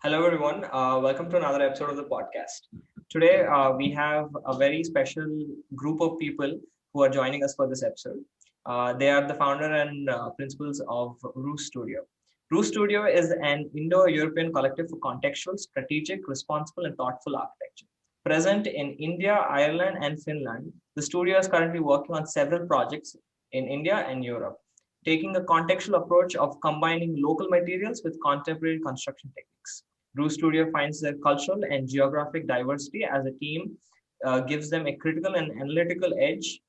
Hello, everyone. Welcome to another episode of the podcast. Today, we have a very special group of people who are joining us for this episode. They are the founder and principals of Roost Studio. Roost Studio is an Indo-European collective for contextual, strategic, responsible, and thoughtful architecture. Present in India, Ireland, and Finland, the studio is currently working on several projects in India and Europe, taking a contextual approach of combining local materials with contemporary construction techniques. Brew Studio finds their cultural and geographic diversity as a team gives them a critical and analytical edge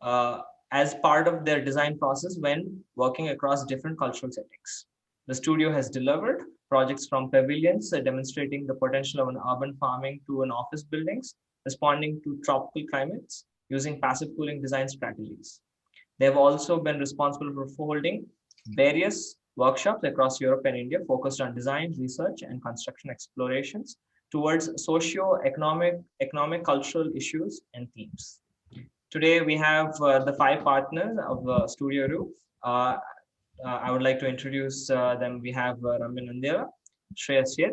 uh, as part of their design process when working across different cultural settings. The studio has delivered projects from pavilions demonstrating the potential of an urban farming to an office buildings, responding to tropical climates using passive cooling design strategies. They have also been responsible for holding various workshops across Europe and India focused on design, research, and construction explorations towards socio-economic, cultural issues and themes. Today, we have the five partners of Studio Ru. Uh, I would like to introduce them. We have Ramin Nandira, Shreya Seth,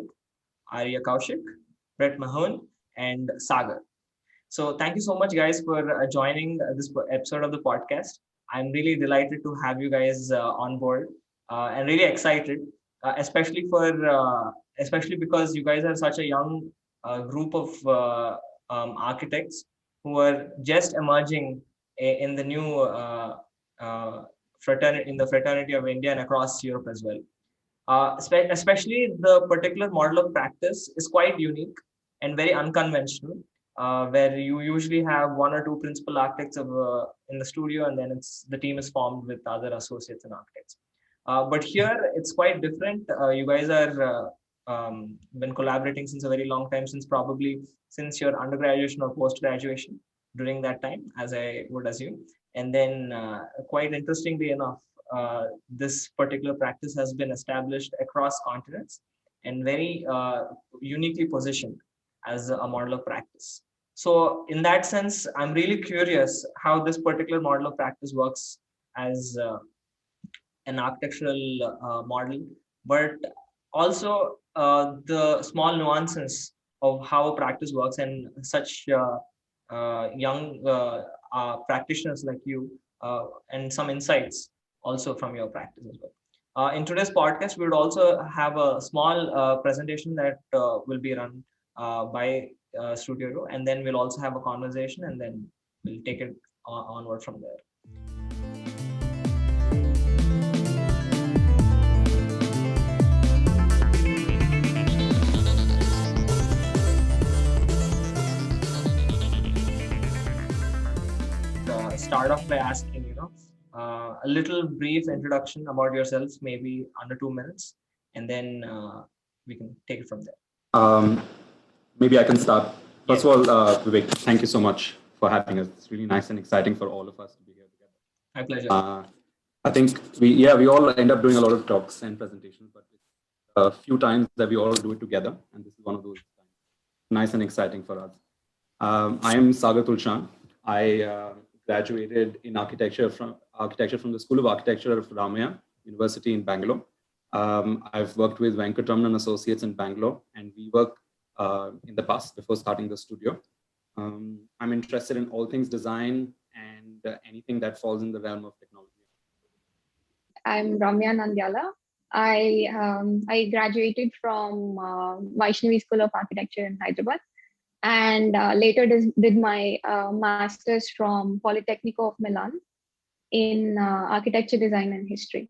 Arya Kaushik, Brett Mahon, and Sagar. So thank you so much, guys, for joining this episode of the podcast. I'm really delighted to have you guys on board and really excited, especially because you guys are such a young group of architects who are just emerging in the new fraternity in the fraternity of India and across Europe as well. Especially the particular model of practice is quite unique and very unconventional, where you usually have one or two principal architects in the studio, and then the team is formed with other associates and architects. But here it's quite different. You guys are been collaborating since a very long time, since your undergraduation or post graduation during that time, as I would assume. And then, quite interestingly enough, this particular practice has been established across continents and very uniquely positioned as a model of practice. So in that sense, I'm really curious how this particular model of practice works as an architectural model, but also the small nuances of how practice works and such young practitioners like you and some insights also from your practice as well. In today's podcast, we would also have a small presentation that will be run by Studio Ro, and then we'll also have a conversation, and then we'll take it onward from there. Start off by asking, a little brief introduction about yourselves, maybe under 2 minutes, and then we can take it from there. Um, Maybe I can start. First of all, Vivek, thank you so much for having us. It's really nice and exciting for all of us to be here together. My pleasure. I think we all end up doing a lot of talks and presentations, but a few times that we all do it together, and this is one of those times. Nice and exciting for us. I am Sagar Tulshan. I graduated in architecture from the School of Architecture of Ramaya University in Bangalore. I've worked with Venkatraman Associates in Bangalore, and we work in the past before starting the studio. I'm interested in all things design and anything that falls in the realm of technology. I'm Ramya Nandyala. I graduated from Vaishnavi School of Architecture in Hyderabad, and later did my master's from Politecnico of Milan in architecture, design, and history.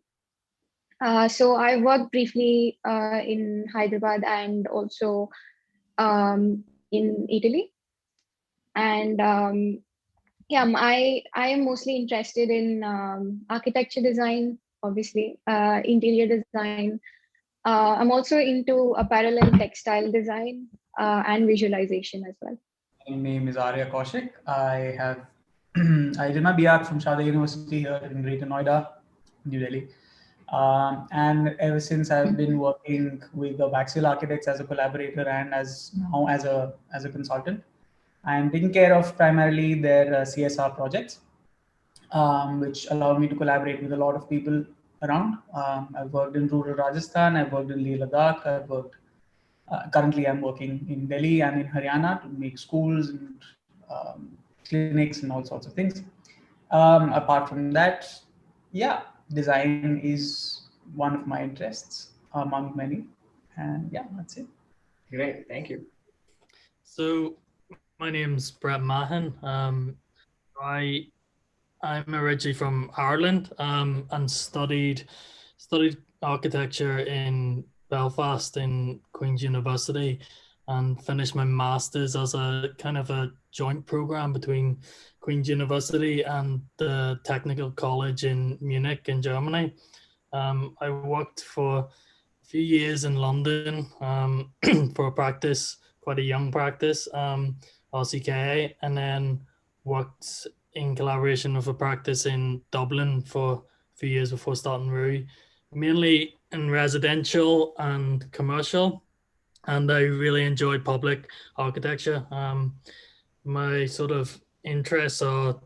So I worked briefly in Hyderabad and also in Italy. And I am mostly interested in architecture design, obviously, interior design. I'm also into apparel and textile design and visualization as well. My name is Arya Kaushik. I did my BArch from Shada University here in Greater Noida, New Delhi. And ever since I've been working with the Vaxil Architects as a collaborator and now as a consultant. I'm taking care of primarily their CSR projects, which allow me to collaborate with a lot of people around. I've worked in rural Rajasthan, I've worked in Leh Ladakh, I've worked Currently, I'm working in Delhi and in Haryana to make schools and clinics and all sorts of things. Apart from that, yeah, design is one of my interests among many. And yeah, that's it. Great, thank you. So my name's Brett Mahan. I'm originally from Ireland and studied architecture in Belfast in Queen's University and finished my master's as a kind of a joint program between Queen's University and the Technical College in Munich in Germany. I worked for a few years in London for a practice, quite a young practice, RCKA, and then worked in collaboration with a practice in Dublin for a few years before starting Rui, mainly in residential and commercial. And I really enjoyed public architecture. My sort of interests are,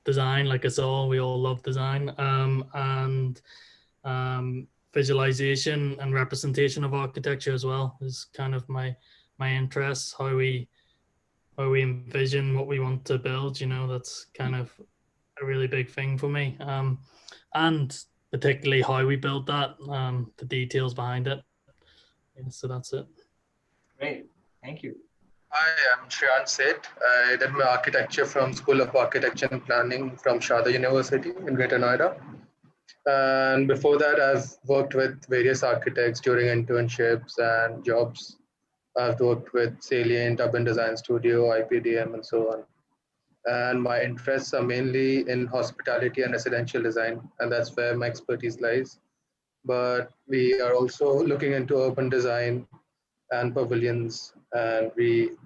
design, like us all, we all love design, and visualization and representation of architecture as well is kind of my interests, how we envision what we want to build. That's kind of a really big thing for me, and particularly how we build that, the details behind it. So that's it. Great, thank you. Hi, I'm Shreyans Seth. I did my architecture from School of Architecture and Planning from Sharda University in Greater Noida. And before that, I've worked with various architects during internships and jobs. I've worked with Salient, Urban Design Studio, IPDM, and so on. And my interests are mainly in hospitality and residential design, and that's where my expertise lies. But we are also looking into urban design and pavilions, and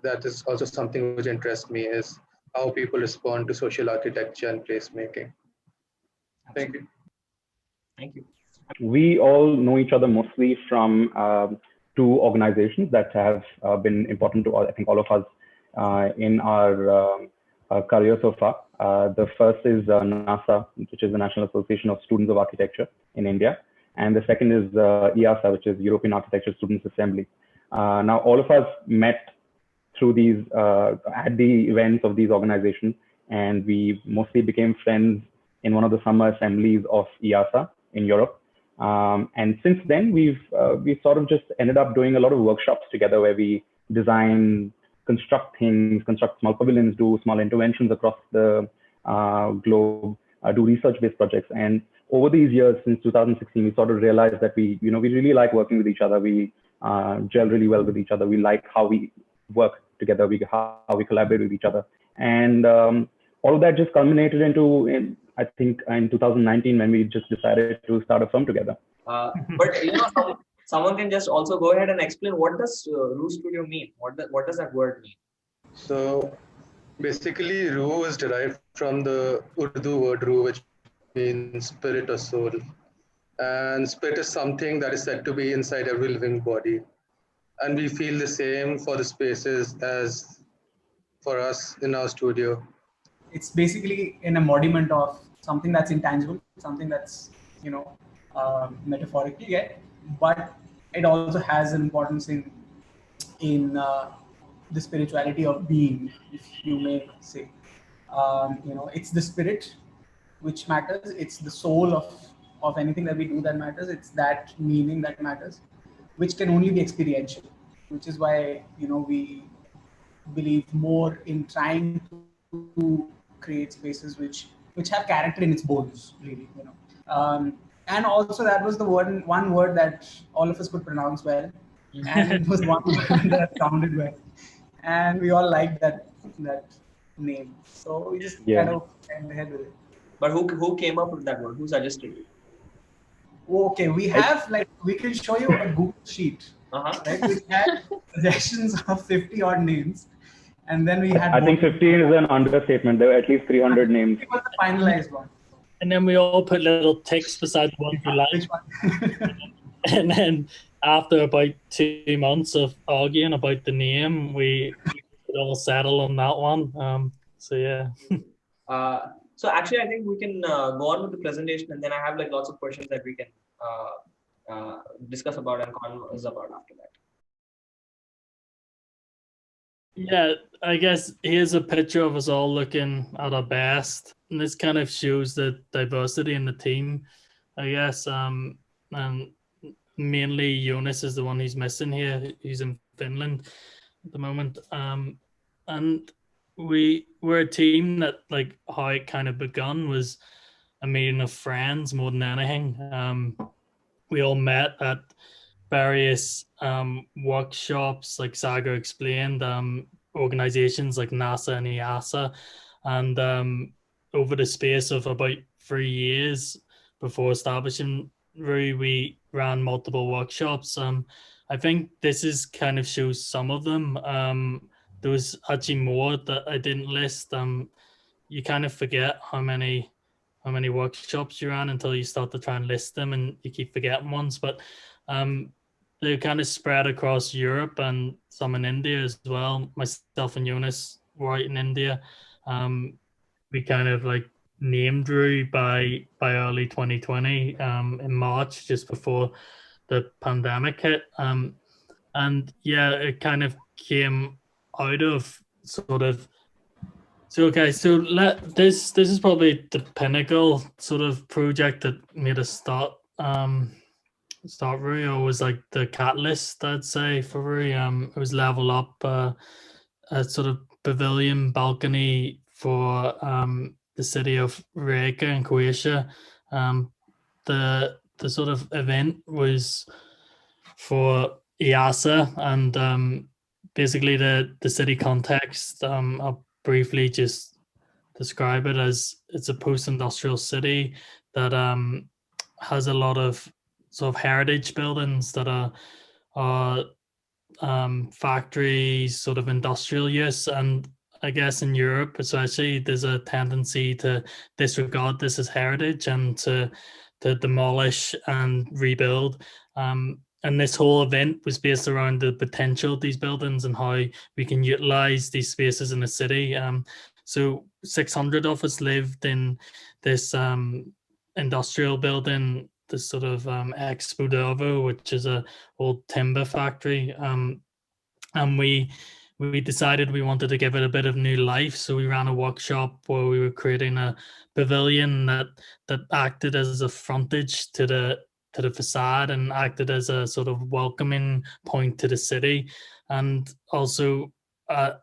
that is also something which interests me, is how people respond to social architecture and placemaking. Thank you. Thank you. We all know each other mostly from two organizations that have been important to, I think, all of us in our career so far. The first is NASA, which is the National Association of Students of Architecture in India. And the second is EASA, which is European Architecture Students Assembly. Now, all of us met through these, at the events of these organizations, and we mostly became friends in one of the summer assemblies of EASA in Europe. And since then, we sort of just ended up doing a lot of workshops together where we design, construct things, construct small pavilions, do small interventions across the globe, do research-based projects. And over these years, since 2016, we sort of realized that we really like working with each other. We gel really well with each other. We like how we work together, how we collaborate with each other. And all of that just culminated into, I think, in 2019, when we just decided to start a firm together. But someone can just also go ahead and explain, what does Ruu Studio mean? What does that word mean? So basically, Ruu is derived from the Urdu word Ruu, which means spirit or soul. And spirit is something that is said to be inside every living body. And we feel the same for the spaces as for us in our studio. It's basically an embodiment of something that's intangible, something that's, metaphorically yet, but it also has an importance in the spirituality of being, if you may say. It's the spirit which matters. It's the soul of anything that we do that matters. It's that meaning that matters, which can only be experiential, which is why, we believe more in trying to create spaces which have character in its bones, really. And also, that was the one word that all of us could pronounce well, and it was one word that sounded well, and we all liked that name. So we just kind of went ahead with it. But who came up with that word? Who suggested it? Okay, we have, we can show you a Google sheet, right? We had suggestions of 50 odd names. And then we had. I think 15 is an understatement. There were at least 300 names. It was the finalized one. And then we all put little ticks beside the ones we like. And then after about 2 months of arguing about the name, we all settle on that one. So yeah. So actually, I think we can go on with the presentation, and then I have lots of questions that we can discuss about and converse about after that. Yeah, I guess here's a picture of us all looking at our best, and this kind of shows the diversity in the team, I guess. And mainly Jonas is the one who's missing here. He's in Finland at the moment. And we're a team that, like, how it kind of begun was a meeting of friends more than anything. We all met at various workshops, like Saga explained, organizations like NASA and EASA, and over the space of about 3 years before establishing RUI, we ran multiple workshops. I think this is kind of shows some of them. There was actually more that I didn't list. You kind of forget how many workshops you ran until you start to try and list them, and you keep forgetting ones. But um, they're kind of spread across Europe and some in India as well. Myself and Jonas were out in India. We kind of like named RUI by early 2020, in March, just before the pandemic hit. And yeah, it kind of came out of sort of. So okay, so this is probably the pinnacle sort of project that made us start RUI, or was like the catalyst, I'd say, for RUI. It was Level Up, a sort of pavilion balcony for the city of Rijeka in Croatia. The sort of event was for EASA, and basically the city context. I'll briefly just describe it as it's a post-industrial city that has a lot of sort of heritage buildings that are factories, sort of industrial use. And I guess in Europe, especially, there's a tendency to disregard this as heritage and to demolish and rebuild. And this whole event was based around the potential of these buildings and how we can utilize these spaces in the city. So 600 of us lived in this industrial building, this sort of Expo Dervo, which is a old timber factory. And we decided we wanted to give it a bit of new life. So we ran a workshop where we were creating a pavilion that acted as a frontage to the facade and acted as a sort of welcoming point to the city, and also a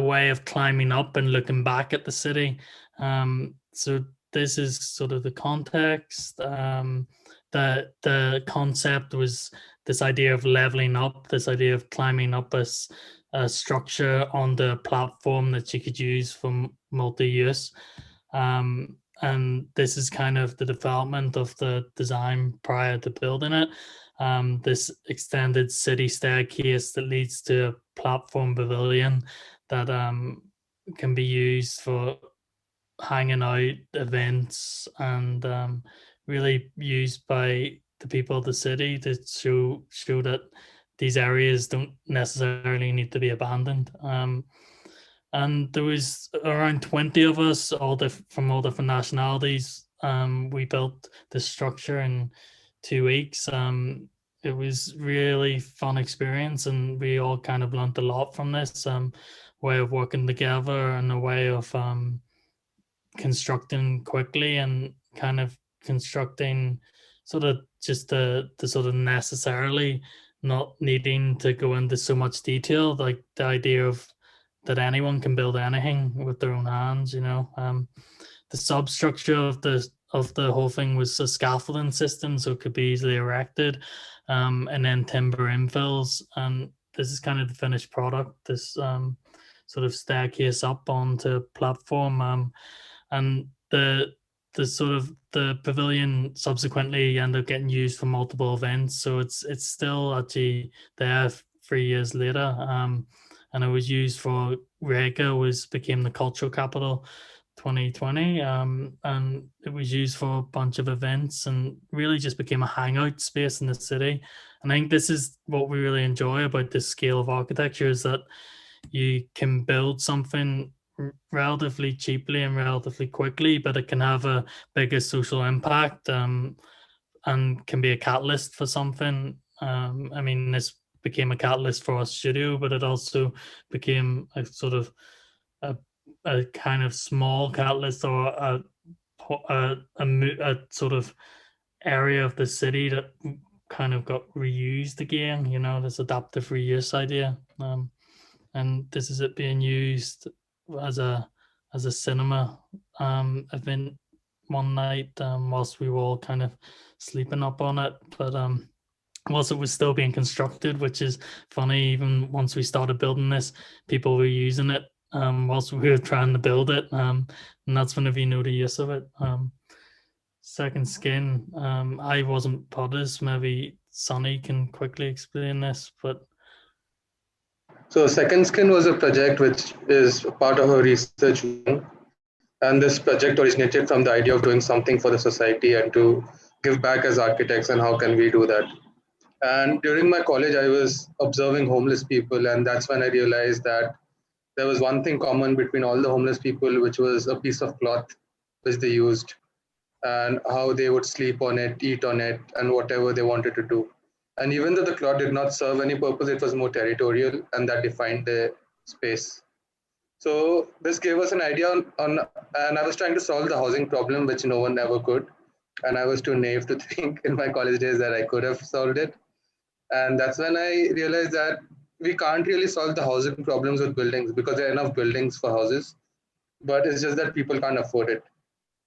way of climbing up and looking back at the city. So this is sort of the context. The concept was this idea of leveling up, this idea of climbing up a structure on the platform that you could use for multi-use. And this is kind of the development of the design prior to building it. This extended city staircase that leads to a platform pavilion that can be used for hanging out, events, and really used by the people of the city to show that these areas don't necessarily need to be abandoned. And there was around 20 of us, from all different nationalities. We built this structure in 2 weeks. It was really fun experience, and we all kind of learned a lot from this way of working together, and a way of constructing quickly, and kind of constructing sort of just the sort of necessarily not needing to go into so much detail, like the idea of that anyone can build anything with their own hands. The substructure of the whole thing was a scaffolding system, so it could be easily erected, and then timber infills. And this is kind of the finished product, this sort of staircase up onto platform. And the sort of the pavilion subsequently ended up getting used for multiple events, so it's still actually there 3 years later. And it was used for Rijeka became the cultural capital 2020, and it was used for a bunch of events, and really just became a hangout space in the city. And I think this is what we really enjoy about this scale of architecture, is that you can build something relatively cheaply and relatively quickly, but it can have a bigger social impact, and can be a catalyst for something. I mean, this became a catalyst for our studio, but it also became a sort of a kind of small catalyst, or a sort of area of the city that kind of got reused again. You know, this adaptive reuse idea, and this is it being used as a cinema event one night, whilst we were all kind of sleeping up on it, but whilst it was still being constructed, which is funny. Even once we started building this, people were using it whilst we were trying to build it, and that's whenever you know the use of it. Second Skin, I wasn't part of this. Maybe Sonny can quickly explain this, but So Second Skin was a project which is part of our research wing. And this project originated from the idea of doing something for the society and to give back as architects, and how can we do that. And during my college, I was observing homeless people, and that's when I realized that there was one thing common between all the homeless people, which was a piece of cloth which they used, and how they would sleep on it, eat on it, and whatever they wanted to do. And even though the cloth did not serve any purpose, it was more territorial, and that defined the space. So this gave us an idea on, and I was trying to solve the housing problem, which no one ever could. And I was too naive to think in my college days that I could have solved it. And that's when I realized that we can't really solve the housing problems with buildings, because there are enough buildings for houses, but it's just that people can't afford it.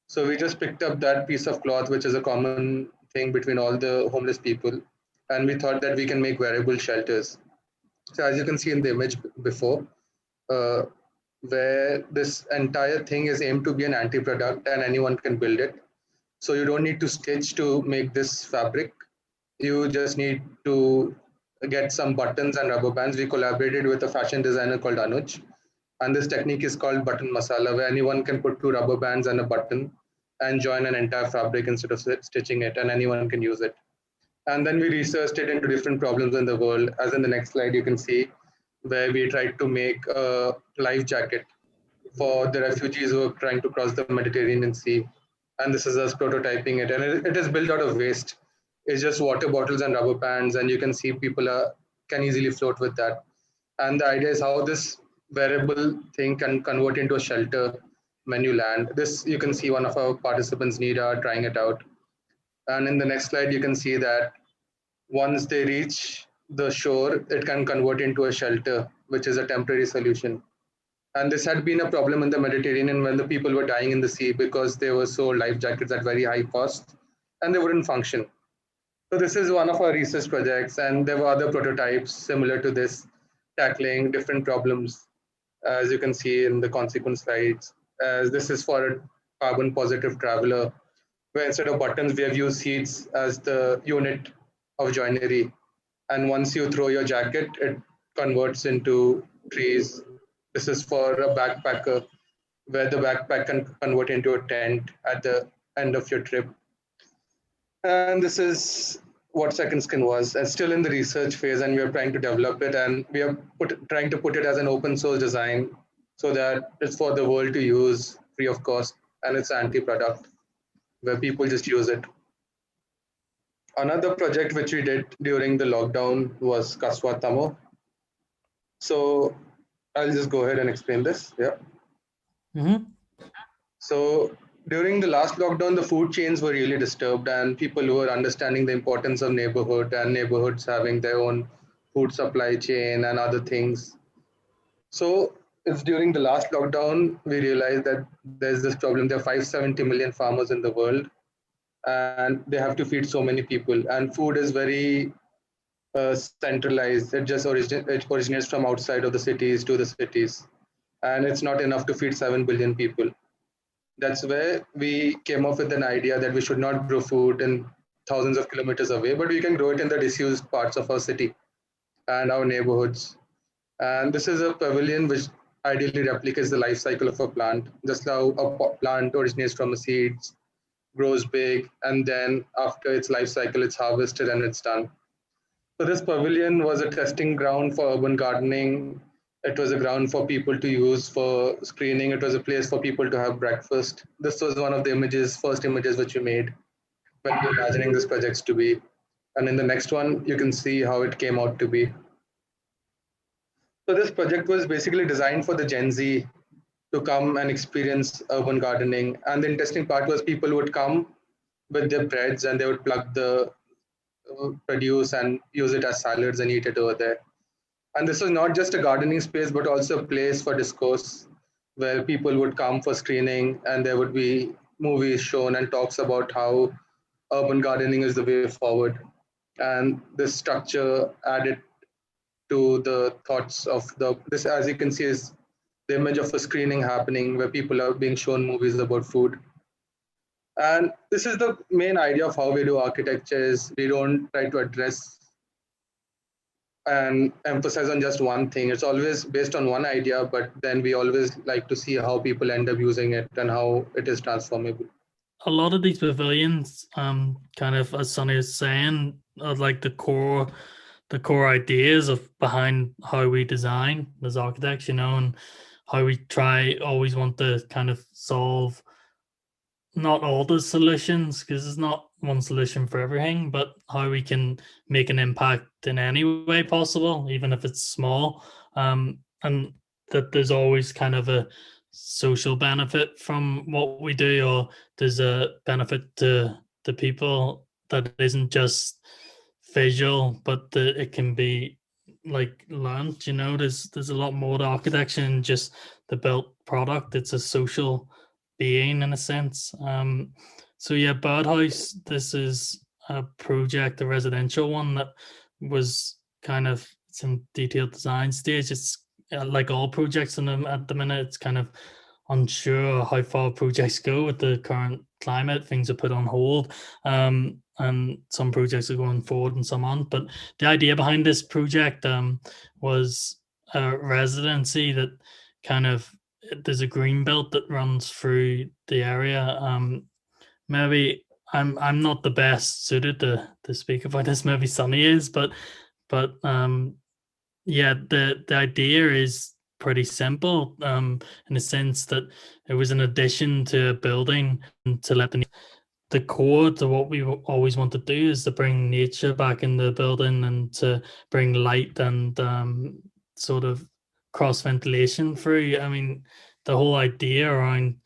So we just picked up that piece of cloth, which is a common thing between all the homeless people. And we thought that we can make wearable shelters. So as you can see in the image before, where this entire thing is aimed to be an anti-product and anyone can build it. So you don't need to stitch to make this fabric. You just need to get some buttons and rubber bands. We collaborated with a fashion designer called Anuj. And this technique is called button masala, where anyone can put 2 rubber bands and a button and join an entire fabric instead of stitching it, and anyone can use it. And then we researched it into different problems in the world. As in the next slide, you can see where we tried to make a life jacket for the refugees who are trying to cross the Mediterranean Sea. And this is us prototyping it. And it is built out of waste. It's just water bottles and rubber bands. And you can see people can easily float with that. And the idea is how this wearable thing can convert into a shelter when you land. This, you can see one of our participants, Neera, trying it out. And in the next slide, you can see that once they reach the shore, it can convert into a shelter, which is a temporary solution. And this had been a problem in the Mediterranean when the people were dying in the sea because they were sold life jackets at very high cost and they wouldn't function. So this is one of our research projects, and there were other prototypes similar to this, tackling different problems, as you can see in the consequent slides. As this is for a carbon positive traveler, where instead of buttons, we have used seats as the unit of joinery. And once you throw your jacket, it converts into trees. This is for a backpacker, where the backpack can convert into a tent at the end of your trip. And this is what Second Skin was, and still in the research phase, and we are trying to develop it, and we are trying to put it as an open source design so that it's for the world to use free of cost, and it's anti-product, where people just use it. Another project which we did during the lockdown was Kaswa Tamo. So I'll just go ahead and explain this. Yeah. Mm-hmm. So during the last lockdown, the food chains were really disturbed, and people were understanding the importance of neighborhood and neighborhoods having their own food supply chain and other things. So it's during the last lockdown, we realized that there's this problem. There are 570 million farmers in the world, and they have to feed so many people. And food is very centralized. It just originates from outside of the cities to the cities. And it's not enough to feed 7 billion people. That's where we came up with an idea that we should not grow food in thousands of kilometers away, but we can grow it in the disused parts of our city and our neighborhoods. And this is a pavilion which ideally replicates the life cycle of a plant, just how a plant originates from the seeds, grows big, and then after its life cycle, it's harvested and it's done. So this pavilion was a testing ground for urban gardening. It was a ground for people to use for screening. It was a place for people to have breakfast. This was one of the first images which we made when we were imagining this project to be. And in the next one, you can see how it came out to be. So this project was basically designed for the Gen Z to come and experience urban gardening. And the interesting part was people would come with their breads and they would pluck the produce and use it as salads and eat it over there. And this was not just a gardening space, but also a place for discourse where people would come for screening and there would be movies shown and talks about how urban gardening is the way forward. And this structure added to the thoughts of this, as you can see, is the image of a screening happening where people are being shown movies about food. And this is the main idea of how we do architecture is we don't try to address and emphasize on just one thing. It's always based on one idea, but then we always like to see how people end up using it and how it is transformable. A lot of these pavilions, kind of as Sonny is saying, are like the core ideas of behind how we design as architects, and how we always want to kind of solve not all the solutions, because there's not one solution for everything, but how we can make an impact in any way possible, even if it's small, and that there's always kind of a social benefit from what we do, or there's a benefit to the people that isn't just visual, but it can be like learned. There's a lot more to architecture than just the built product. It's a social being in a sense. So yeah, Birdhouse, this is a project, a residential one that was kind of, it's in detailed design stage. It's like all projects in them at the minute, it's kind of unsure how far projects go with the current climate. Things are put on hold, and some projects are going forward and some aren't. But the idea behind this project was a residency that kind of, there's a green belt that runs through the area. Maybe I'm not the best suited to speak about this. Maybe Sonny is, but yeah, the idea is pretty simple, in the sense that it was an addition to a building to let the core to what we always want to do is to bring nature back in the building and to bring light and sort of cross ventilation through. I mean, the whole idea around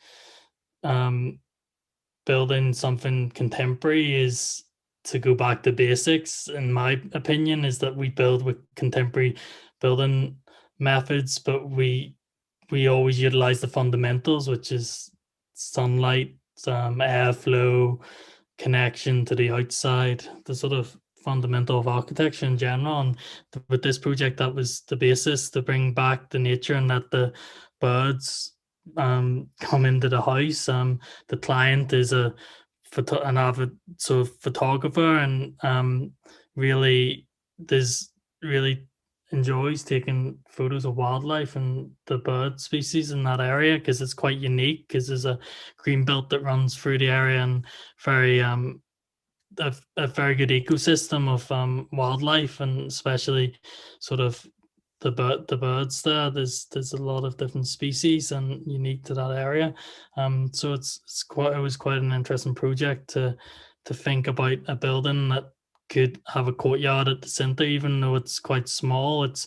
building something contemporary is to go back to basics, in my opinion, is that we build with contemporary building methods, but we always utilize the fundamentals, which is sunlight, airflow, connection to the outside, the sort of fundamental of architecture in general. And with this project, that was the basis, to bring back the nature and let the birds come into the house. The client is an avid sort of photographer, and really enjoys taking photos of wildlife and the bird species in that area, because it's quite unique, because there's a green belt that runs through the area, and very a very good ecosystem of wildlife, and especially sort of the birds there. There's a lot of different species and unique to that area. So it was quite an interesting project to think about a building that could have a courtyard at the center, even though it's quite small. It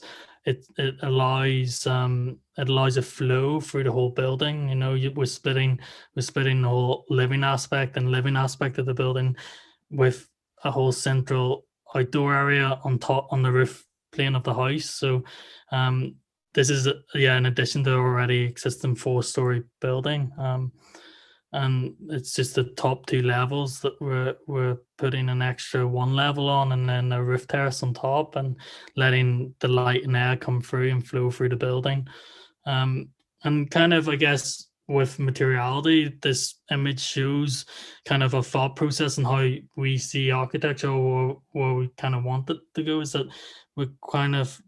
allows a flow through the whole building. We're splitting the whole living aspect and living aspect of the building with a whole central outdoor area on the roof plane of the house. So this is in addition to already existing 4-story building, and it's just the top 2 levels that we're putting an extra 1 level on, and then a roof terrace on top, and letting the light and air come through and flow through the building. And kind of, I guess, with materiality, this image shows kind of a thought process and how we see architecture, or where we kind of want it to go, is that we're kind of,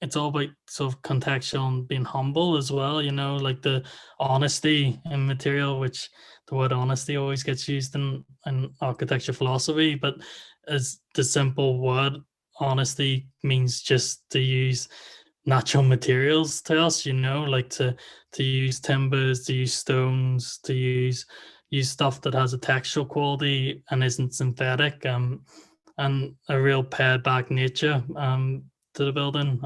it's all about sort of contextual and being humble as well, like the honesty in material, which the word honesty always gets used in architecture philosophy, but as the simple word honesty means just to use natural materials to us, like to use timbers, to use stones, to use stuff that has a textural quality and isn't synthetic, and a real pared back nature to the building.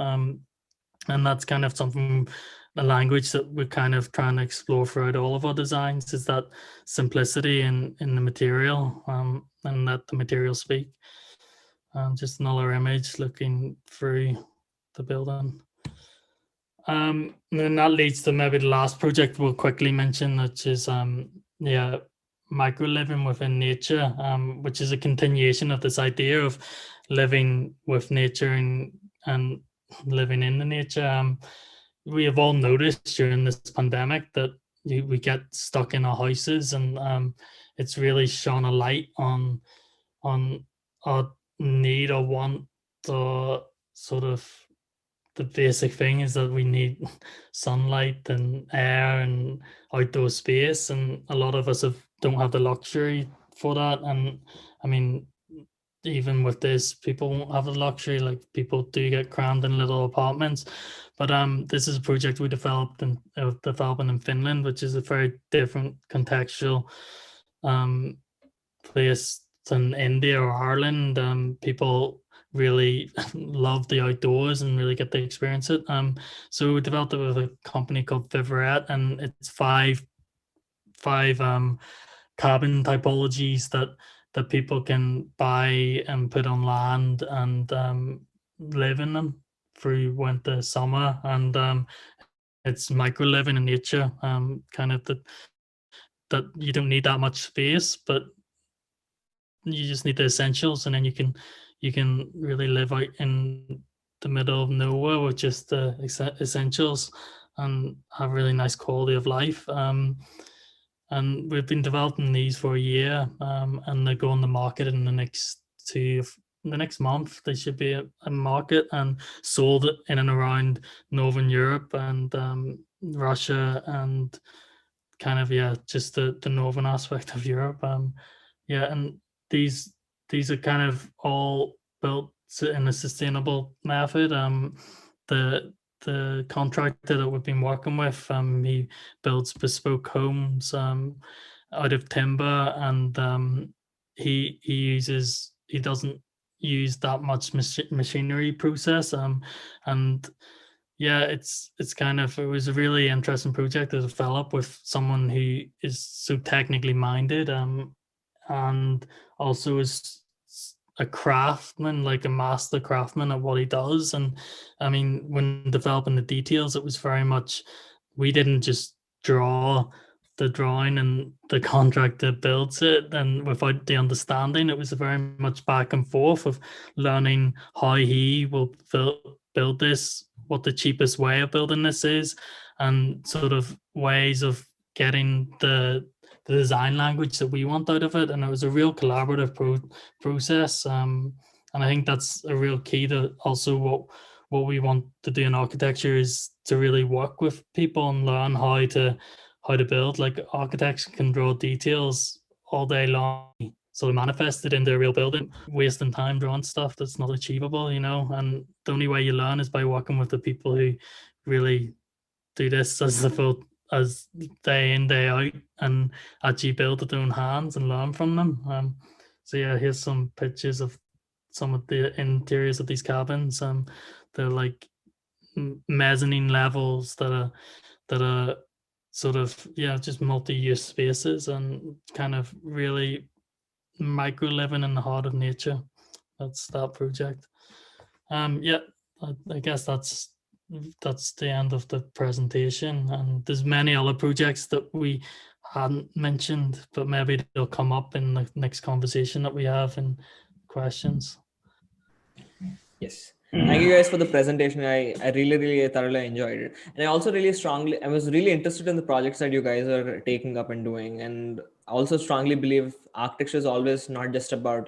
And that's kind of something, a language that we're kind of trying to explore throughout all of our designs, is that simplicity in the material, and let the material speak. Just another image looking through the building. And then that leads to maybe the last project we'll quickly mention, which is micro living within nature, which is a continuation of this idea of living with nature and living in the nature. We have all noticed during this pandemic that we get stuck in our houses, and it's really shone a light on our need or want, or sort of the basic thing is that we need sunlight and air and outdoor space, and a lot of us don't have the luxury for that. And I mean, even with this, people won't have the luxury. Like, people do get crammed in little apartments. But this is a project we developed and developing in Finland, which is a very different contextual place than India or Ireland. People really love the outdoors and really get to experience it. So we developed it with a company called Vivaret, and it's five cabin typologies that people can buy and put on land and live in them through winter, summer, and it's micro living in nature. Kind of that you don't need that much space, but you just need the essentials, and then you can really live out in the middle of nowhere with just the essentials and have really nice quality of life. And we've been developing these for a year, and they go on the market in the next month. They should be a market and sold in and around Northern Europe and Russia, and kind of just the northern aspect of Europe. And these are kind of all built in a sustainable method. The contractor that we've been working with, he builds bespoke homes out of timber, and he doesn't use that much machinery process, and it was a really interesting project to develop with someone who is so technically minded, and also is a craftsman, like a master craftsman at what he does. And I mean, when developing the details, it was very much, we didn't just draw the drawing and the contractor builds it, and without the understanding, it was very much back and forth of learning how he will build this, what the cheapest way of building this is, and sort of ways of getting the design language that we want out of it. And it was a real collaborative process, and I think that's a real key to also what we want to do in architecture, is to really work with people and learn how to build. Like, architects can draw details all day long, sort of manifest it into a real building, wasting time drawing stuff that's not achievable, and the only way you learn is by working with the people who really do this as day in, day out, and actually build with their own hands and learn from them. So here's some pictures of some of the interiors of these cabins. They're like mezzanine levels that are sort of just multi-use spaces, and kind of really micro living in the heart of nature. That's that project. I guess that's the end of the presentation, and there's many other projects that we hadn't mentioned, but maybe they'll come up in the next conversation that we have in questions. Yes. Thank you guys for the presentation. I really thoroughly enjoyed it. And I also I was really interested in the projects that you guys are taking up and doing. And I also strongly believe architecture is always not just about,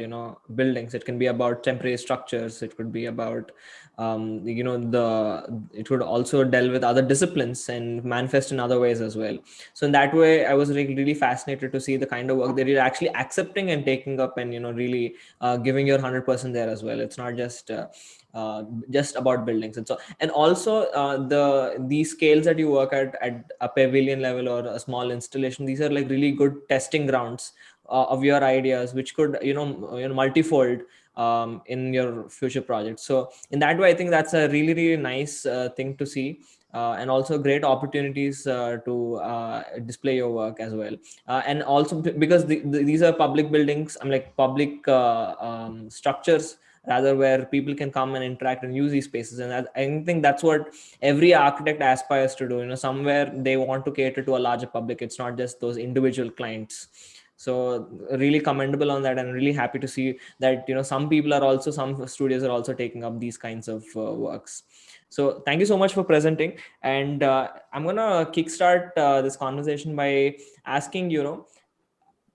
buildings. It can be about temporary structures. It could be about, it would also delve with other disciplines and manifest in other ways as well. So in that way, I was really fascinated to see the kind of work that you're actually accepting and taking up, and, really giving your 100% there as well. It's not just about buildings. And also these scales that you work at a pavilion level or a small installation, these are like really good testing grounds of your ideas, which could multifold in your future projects. So in that way, I think that's a really, really nice thing to see. And also great opportunities to display your work as well. And also because these are public buildings, I'm like public structures rather, where people can come and interact and use these spaces. And I think that's what every architect aspires to do. Somewhere they want to cater to a larger public. It's not just those individual clients. So really commendable on that, and really happy to see that some studios are also taking up these kinds of works. So thank you so much for presenting. And I'm gonna kickstart this conversation by asking,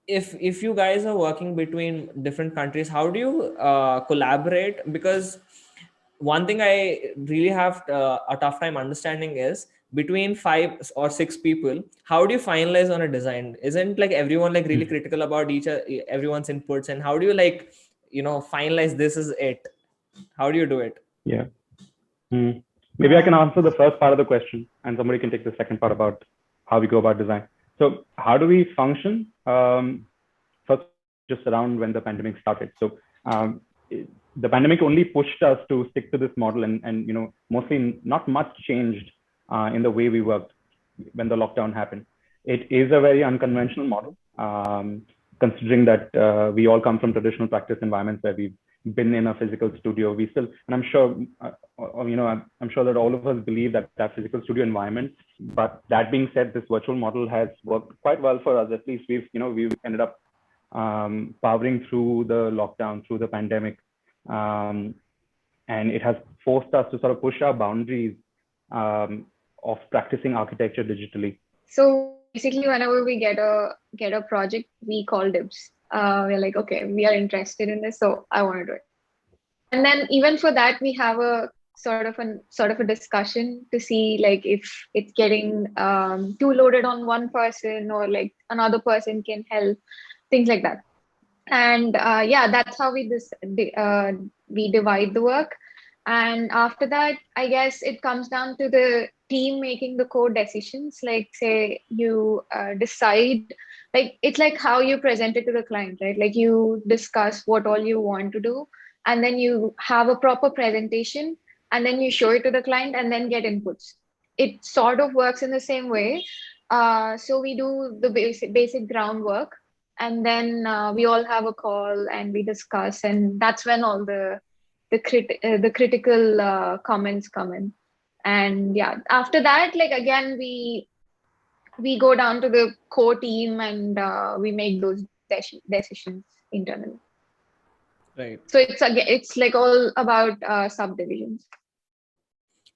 if you guys are working between different countries, how do you collaborate? Because one thing I really have a tough time understanding is, between 5 or 6 people, how do you finalize on a design? Isn't like everyone like really critical about everyone's inputs, and how do you finalize this is it? How do you do it? Yeah. Maybe I can answer the first part of the question, and somebody can take the second part about how we go about design. So how do we function? First, just around when the pandemic started. So the pandemic only pushed us to stick to this model, and mostly not much changed in the way we worked when the lockdown happened. It is a very unconventional model, considering that we all come from traditional practice environments where we've been in a physical studio. We still, and I'm sure, I'm sure that all of us believe that physical studio environment. But that being said, this virtual model has worked quite well for us. At least we've ended up powering through the lockdown, through the pandemic, and it has forced us to sort of push our boundaries of practicing architecture digitally. So basically, whenever we get a project, we call dibs. We're like, okay, we are interested in this, so I want to do it. And then even for that, we have a sort of a discussion to see like if it's getting too loaded on one person, or like another person can help, things like that. And that's how we divide the work. And after that, I guess it comes down to the team making the core decisions. Like, say you decide, like it's like how you present it to the client, right? Like you discuss what all you want to do, and then you have a proper presentation, and then you show it to the client and then get inputs. It sort of works in the same way. So we do the basic groundwork, and then we all have a call and we discuss, and that's when all the critical comments come in. And after that, like again, we go down to the core team, and we make those decisions internally. Right. So it's like all about subdivisions.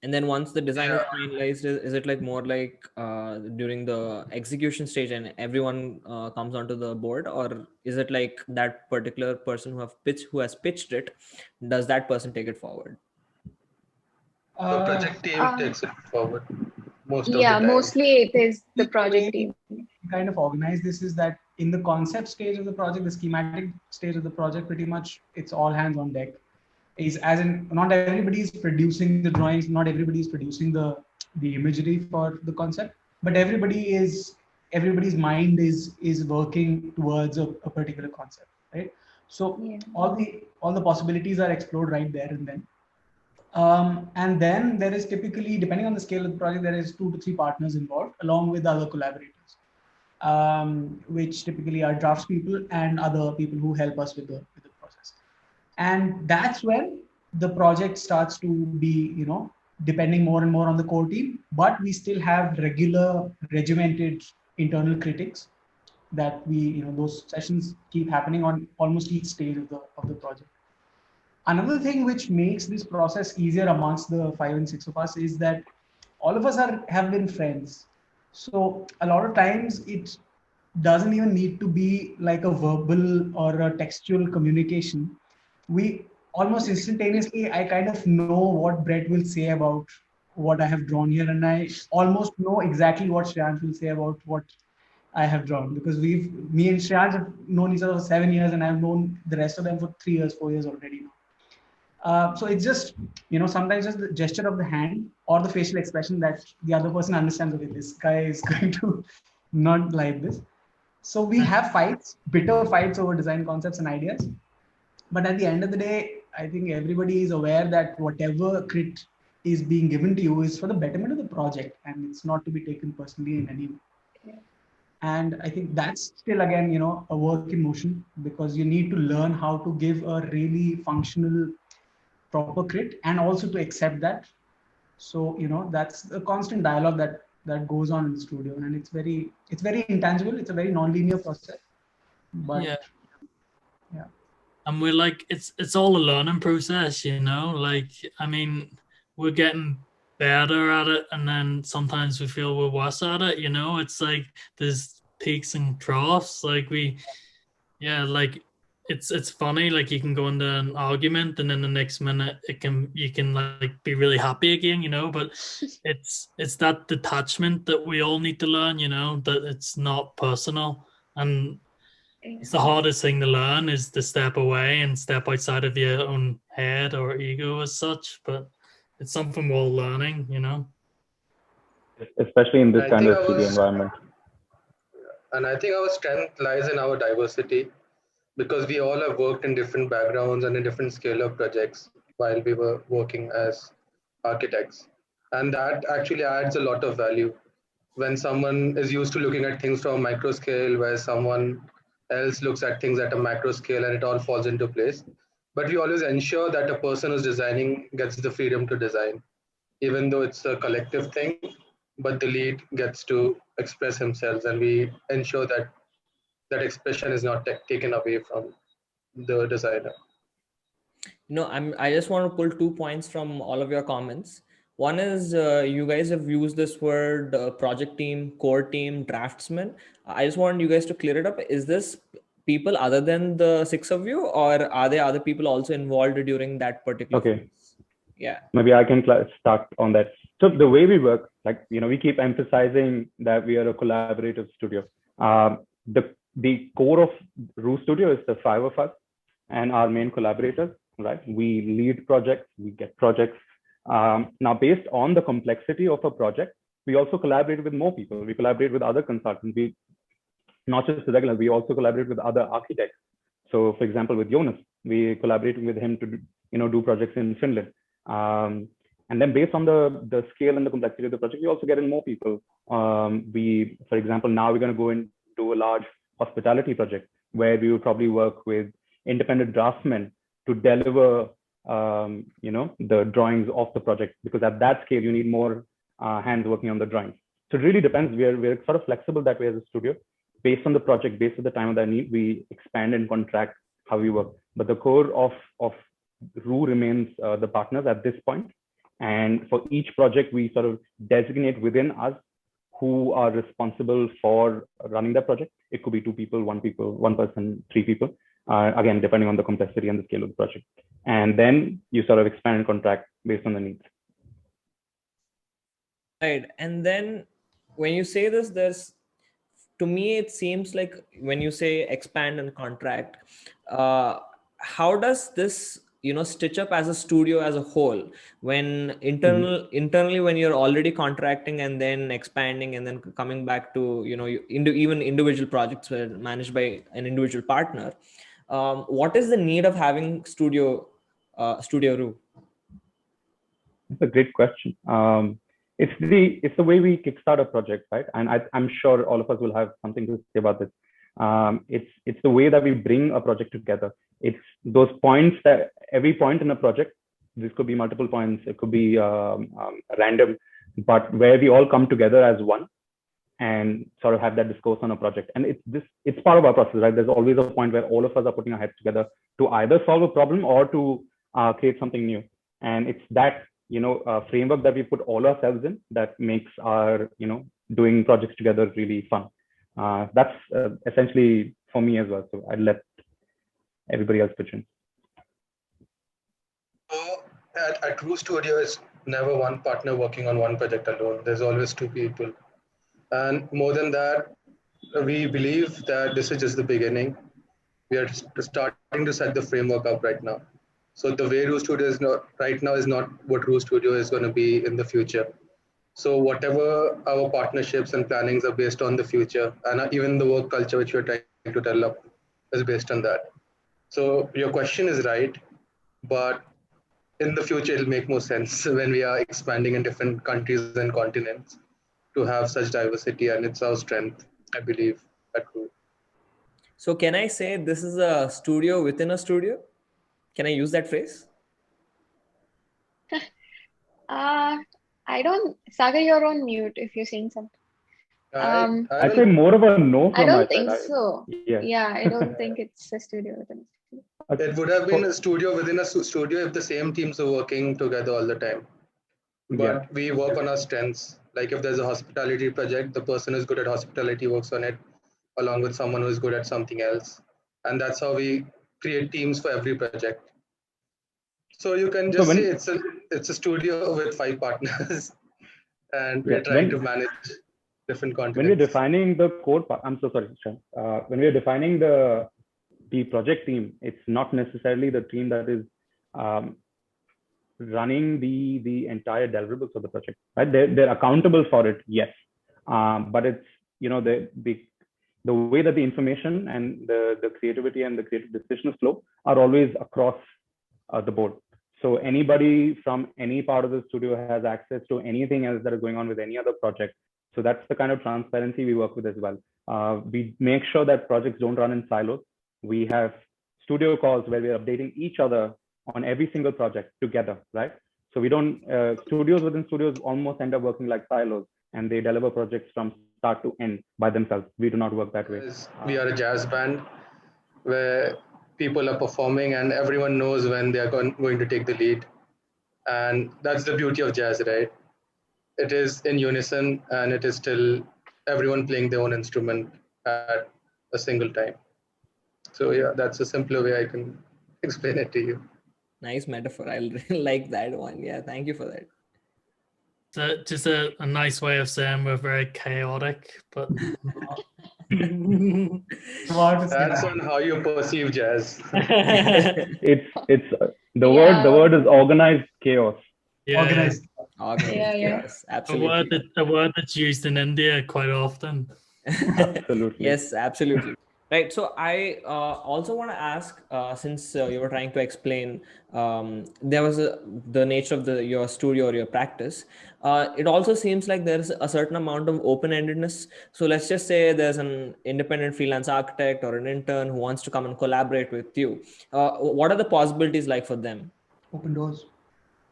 And then once the design is finalized, is it like more like during the execution stage and everyone comes onto the board, or is it like that particular person who has pitched it, does that person take it forward? The project team takes it forward most of the time. Mostly it is the project team. Kind of organize this is that in the concept stage of the project, the schematic stage of the project, pretty much it's all hands on deck. Is as in not everybody is producing the drawings, not everybody is producing the imagery for the concept, but everybody's mind is working towards a particular concept, right? So all the possibilities are explored right there and then. And then there is typically, depending on the scale of the project, there is 2 to 3 partners involved along with other collaborators, which typically are draftspeople and other people who help us with the process. And that's when the project starts to be, depending more and more on the core team, but we still have regular regimented internal critics that we, those sessions keep happening on almost each stage of the project. Another thing which makes this process easier amongst the 5 and 6 of us is that all of us have been friends. So a lot of times it doesn't even need to be like a verbal or a textual communication. We almost instantaneously, I kind of know what Brett will say about what I have drawn here, and I almost know exactly what Shreyansh will say about what I have drawn, because me and Shreyansh have known each other for 7 years, and I've known the rest of them for 3 years, 4 years already now. So it's just, sometimes just the gesture of the hand or the facial expression that the other person understands, okay, this guy is going to not like this. So we have bitter fights over design concepts and ideas. But at the end of the day, I think everybody is aware that whatever crit is being given to you is for the betterment of the project, and it's not to be taken personally in any way. And I think that's still, again, a work in motion, because you need to learn how to give a really functional, proper crit, and also to accept that. So that's a constant dialogue that goes on in the studio, and it's very intangible. It's a very non-linear process. But Yeah. yeah. And we're like, it's all a learning process, like, I mean, we're getting better at it, and then sometimes we feel we're worse at it. It's like there's peaks and troughs. Like like it's funny, like you can go into an argument and then the next minute you can like be really happy again, but it's that detachment that we all need to learn, that it's not personal. And it's the hardest thing to learn, is to step away and step outside of your own head or ego as such. But it's something we're all learning, Especially in this I kind think of studio environment. And I think our strength lies in our diversity, because we all have worked in different backgrounds and in different scale of projects while we were working as architects. And that actually adds a lot of value when someone is used to looking at things from a micro scale, where someone else looks at things at a macro scale, and it all falls into place. But we always ensure that a person who's designing gets the freedom to design, even though it's a collective thing, but the lead gets to express himself, and we ensure that that expression is not taken away from the designer. I just want to pull 2 points from all of your comments. One is you guys have used this word project team, core team, draftsman. I just want you guys to clear it up. Is this people other than the 6 of you, or are there other people also involved during that particular Okay. phase? Yeah. Maybe I can start on that. So the way we work, like, we keep emphasizing that we are a collaborative studio. The core of Roo Studio is the 5 of us and our main collaborators, right? We lead projects, we get projects. Now, based on the complexity of a project, we also collaborate with more people. We collaborate with other consultants. We not just regular, we also collaborate with other architects. So, for example, with Jonas, we collaborating with him to do projects in Finland. And then based on the scale and the complexity of the project, we also get in more people. For example, now we're going to go and do a large hospitality project where we will probably work with independent draftsmen to deliver, the drawings of the project, because at that scale, you need more hands working on the drawings. So it really depends. We're sort of flexible that way as a studio. Based on the project, based on the time of the need, we expand and contract how we work. But the core of Roo remains the partners at this point. And for each project, we sort of designate within us who are responsible for running the project. It could be 2 people, 1 person, 3 people, again, depending on the complexity and the scale of the project. And then you sort of expand and contract based on the needs. Right. And then when you say this, to me, it seems like when you say expand and contract, how does this stitch up as a studio as a whole, when internally when you're already contracting and then expanding and then coming back to even individual projects were managed by an individual partner, what is the need of having Studio Roo? That's a great question. It's the way we kickstart a project, right? And I'm sure all of us will have something to say about this. It's the way that we bring a project together. It's those points, that every point in a project, this could be multiple points, it could be random, but where we all come together as one and sort of have that discourse on a project. And it's part of our process, right? There's always a point where all of us are putting our heads together to either solve a problem or to create something new. And it's that framework that we put all ourselves in that makes our doing projects together really fun. That's essentially for me as well. So I'd let everybody else pitch in. So at Roo Studio, it's never one partner working on one project alone. There's always 2 people. And more than that, we believe that this is just the beginning. We are starting to set the framework up right now. So the way Roo Studio is right now is not what Roo Studio is going to be in the future. So whatever our partnerships and plannings are based on the future, and even the work culture which we're trying to develop is based on that. So your question is right, but in the future, it'll make more sense when we are expanding in different countries and continents to have such diversity, and it's our strength, I believe, at Root. So can I say this is a studio within a studio? Can I use that phrase? I don't. Sagar, you're on mute if you're saying something. I I'd say more of a no I from my don't side. think so. Yeah. Yeah, I don't think it's a studio within a studio. It would have been a studio within a studio if the same teams are working together all the time. But we work on our strengths. Like if there's a hospitality project, the person who's good at hospitality works on it along with someone who's good at something else. And that's how we create teams for every project. So you can just say it's a studio with 5 partners, and we're trying to manage different continents. When we're defining the core, I'm so sorry, Shan. When we're defining the project team, it's not necessarily the team that is running the entire deliverables of the project, right? They're accountable for it, yes, but it's the way that the information and the creativity and the creative decisions flow are always across the board. So anybody from any part of the studio has access to anything else that is going on with any other project. So that's the kind of transparency we work with as well. We make sure that projects don't run in silos. We have studio calls where we're updating each other on every single project together, right? So we don't, studios within studios almost end up working like silos, and they deliver projects from start to end by themselves. We do not work that way. We are a jazz band where people are performing and everyone knows when they are going to take the lead. And that's the beauty of jazz, right? It is in unison, and it is still everyone playing their own instrument at a single time. So yeah, that's a simpler way I can explain it to you. Nice metaphor. I really like that one. Yeah, thank you for that. So just a nice way of saying we're very chaotic, but that's on how you perceive jazz. it's the word is organized chaos. Yeah. Organized. Yeah. Yes, absolutely. A word that's used in India quite often. Absolutely. Yes, absolutely. Right. So I also want to ask, since you were trying to explain, there was the nature of your studio or your practice. It also seems like there's a certain amount of open-endedness. So let's just say there's an independent freelance architect or an intern who wants to come and collaborate with you. What are the possibilities like for them? Open doors.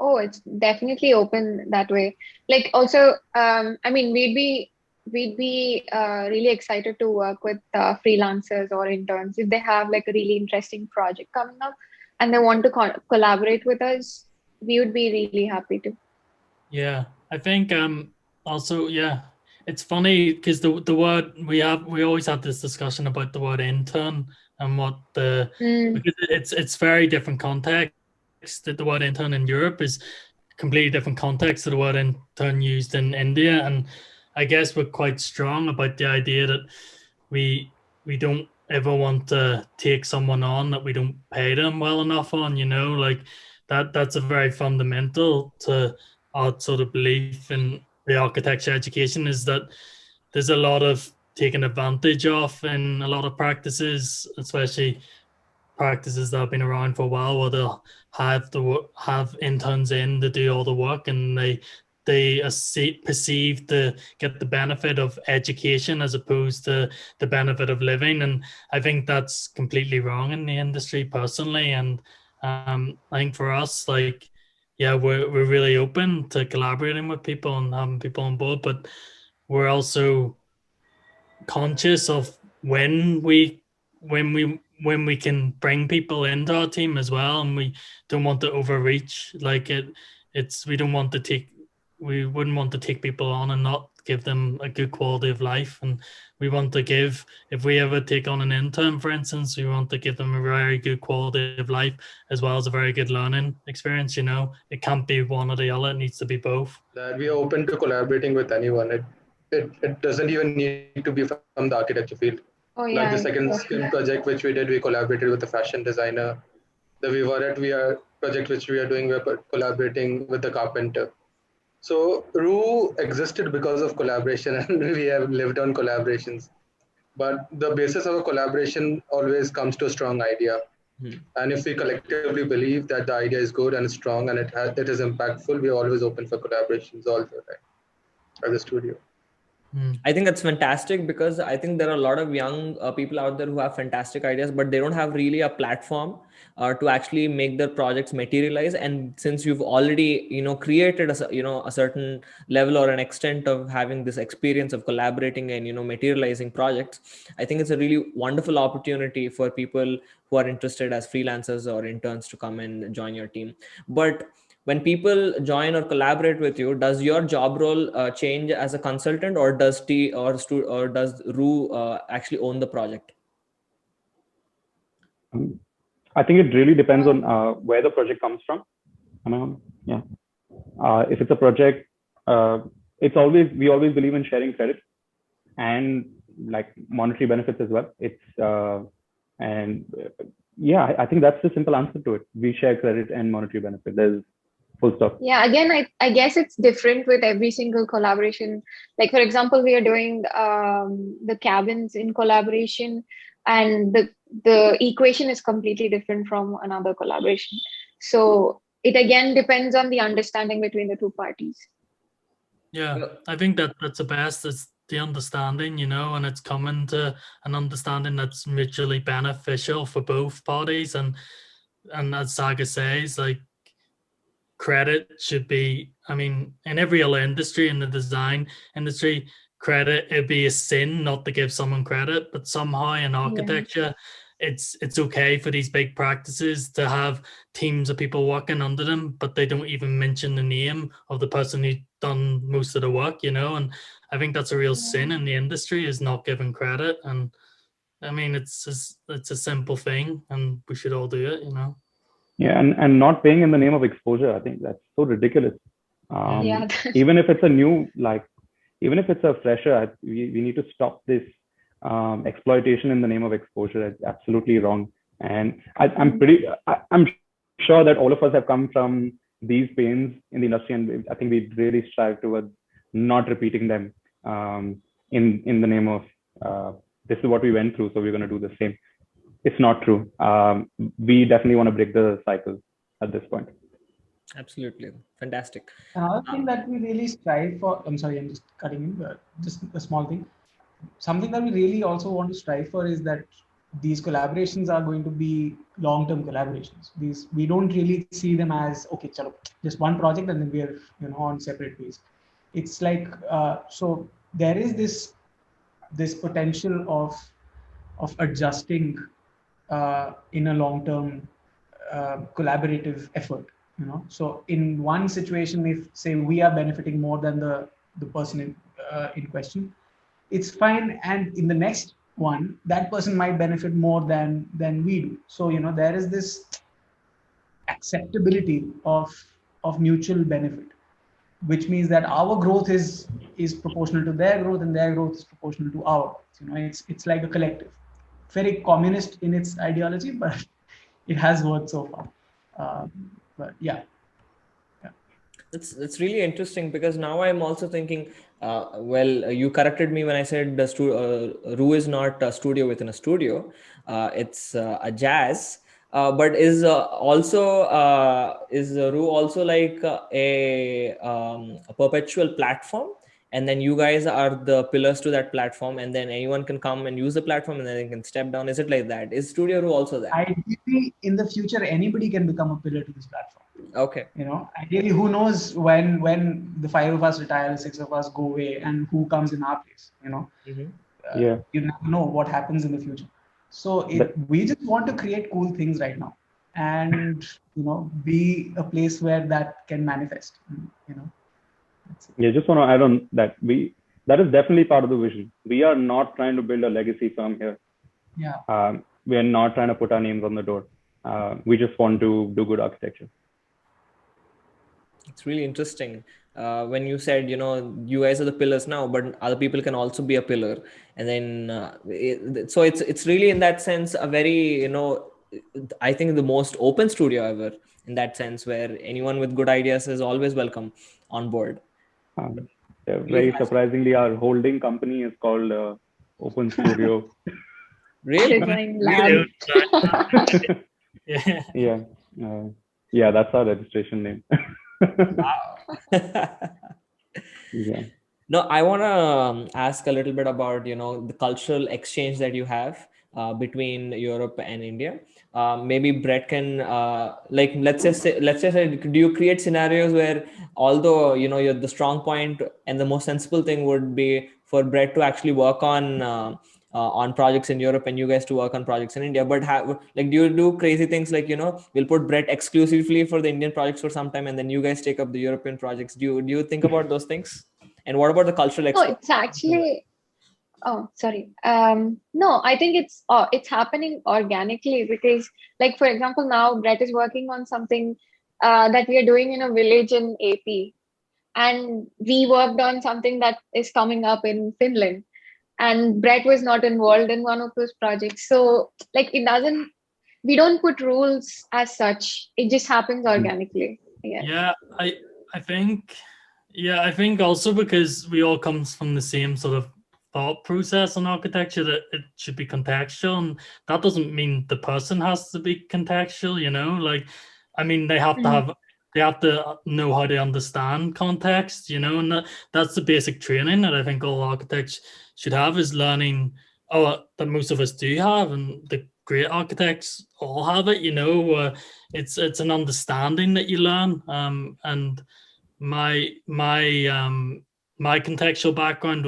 Oh, it's definitely open that way. Like also, I mean, we'd be really excited to work with freelancers or interns if they have like a really interesting project coming up and they want to collaborate with us. We would be really happy to. Yeah, I think also, yeah, it's funny because the word we always have this discussion about the word intern and what because it's very different context. That the word intern in Europe is completely different context to the word intern used in India, and I guess we're quite strong about the idea that we don't ever want to take someone on that we don't pay them well enough on, like that's a very fundamental to our sort of belief in the architecture education, is that there's a lot of taken advantage of in a lot of practices, especially practices that have been around for a while, where they'll have interns in to do all the work, and they perceive to get the benefit of education as opposed to the benefit of living. And I think that's completely wrong in the industry personally. And I think for us, like, yeah, we're really open to collaborating with people and having people on board, but we're also conscious of when we can bring people into our team as well, and we don't want to overreach. Like we wouldn't want to take people on and not give them a good quality of life. And we want to give, if we ever take on an intern, for instance, we want to give them a very good quality of life as well as a very good learning experience. It can't be one or the other, it needs to be both. That we are open to collaborating with anyone. It doesn't even need to be from the architecture field. Oh, yeah, like the second skin project which we did, we collaborated with the fashion designer. The Vivaret project which we are doing, we're collaborating with the carpenter. So RU existed because of collaboration, and we have lived on collaborations. But the basis of a collaboration always comes to a strong idea. And if we collectively believe that the idea is good and strong and it is impactful, we are always open for collaborations all the time as a studio. I think that's fantastic, because I think there are a lot of young people out there who have fantastic ideas, but they don't have really a platform to actually make their projects materialize. And since you've already, created a certain level or an extent of having this experience of collaborating and, materializing projects, I think it's a really wonderful opportunity for people who are interested as freelancers or interns to come and join your team. But when people join or collaborate with you, does your job role change as a consultant, or does does Roo actually own the project? I think it really depends on where the project comes from. Am I on? Yeah. If it's a project, we always believe in sharing credit and like monetary benefits as well. I think that's the simple answer to it. We share credit and monetary benefit. There's full stop. Yeah, again, I guess it's different with every single collaboration. Like, for example, we are doing the cabins in collaboration, and the equation is completely different from another collaboration. So it again depends on the understanding between the two parties. Yeah, I think that's the best. It's the understanding, and it's coming to an understanding that's mutually beneficial for both parties. And as Saga says, like, credit should be, in every other industry, in the design industry, it'd be a sin not to give someone credit, but somehow in architecture, it's okay for these big practices to have teams of people working under them, but they don't even mention the name of the person who done most of the work, and I think that's a real sin in the industry, is not giving credit. And it's a simple thing, and we should all do it, Yeah, and not paying in the name of exposure. I think that's so ridiculous. Even if it's even if it's a fresher, we need to stop this exploitation in the name of exposure. It's absolutely wrong. And I'm sure that all of us have come from these pains in the industry, and I think we really strive towards not repeating them in the name of this is what we went through, so we're going to do the same. It's not true. We definitely want to break the cycle at this point. Absolutely. Fantastic. Another thing that we really strive for, I'm sorry, I'm just cutting in, but just a small thing. Something that we really also want to strive for is that these collaborations are going to be long-term collaborations. We don't really see them as, okay, chalo, just one project and then we are on separate ways. It's like, so there is this potential of adjusting in a long-term collaborative effort. So in one situation, if say we are benefiting more than the person in question, it's fine. And in the next one, that person might benefit more than we do. So there is this acceptability of mutual benefit, which means that our growth is proportional to their growth, and their growth is proportional to our growth. It's like a collective. Very communist in its ideology, but it has worked so far. But yeah. It's really interesting, because now I'm also thinking, you corrected me when I said Roo is not a studio within a studio. It's a jazz. But is Roo also like a perpetual platform? And then you guys are the pillars to that platform, and then anyone can come and use the platform and then they can step down. Is it like that? Is Studio Roo also that? Ideally, in the future, anybody can become a pillar to this platform. Okay. Ideally, who knows when the 5 of us retire, 6 of us go away, and who comes in our place, You never know what happens in the future. So we just want to create cool things right now, and, be a place where that can manifest, Yeah, just want to add on that that is definitely part of the vision. We are not trying to build a legacy firm here. Yeah. We are not trying to put our names on the door. We just want to do good architecture. It's really interesting. When you said, you guys are the pillars now, but other people can also be a pillar. And then, so it's really in that sense, a very, I think the most open studio ever, in that sense, where anyone with good ideas is always welcome on board. Very surprisingly, our holding company is called Open Studio. Really? Design Lab. Yeah. Yeah. Yeah, that's our registration name. Wow. Yeah. No, I want to ask a little bit about, the cultural exchange that you have between Europe and India. Maybe Brett can, like, let's just say, do you create scenarios where, although, you're the strong point and the most sensible thing would be for Brett to actually work on projects in Europe and you guys to work on projects in India, but do you do crazy things like, we'll put Brett exclusively for the Indian projects for some time and then you guys take up the European projects? Do you think about those things? And what about the cultural No, exchange? it's actually. Oh, sorry. No, I think it's happening organically because, like, for example, now Brett is working on something that we are doing in a village in AP, and we worked on something that is coming up in Finland, and Brett was not involved in one of those projects. So, like, we don't put rules as such. It just happens organically. Yeah. Yeah, I think I think also because we all come from the same sort of thought process on architecture that it should be contextual, and that doesn't mean the person has to be contextual, like, I mean, they have to know how to understand context, and that's the basic training that I think all architects should have, is learning that most of us do have, and the great architects all have it, it's an understanding that you learn, and my contextual background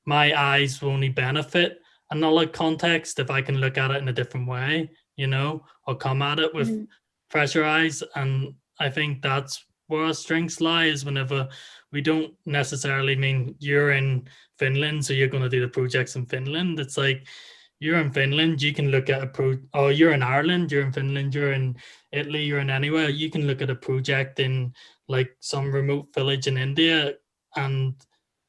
my eyes will only benefit another context if I can look at it in a different way, or come at it with fresher eyes. And I think that's where our strengths lie, is whenever we don't necessarily mean you're in Finland, so you're going to do the projects in Finland. It's like, you're in Finland, you can look at or you're in Ireland, you're in Finland, you're in Italy, you're in anywhere, you can look at a project in like some remote village in India, and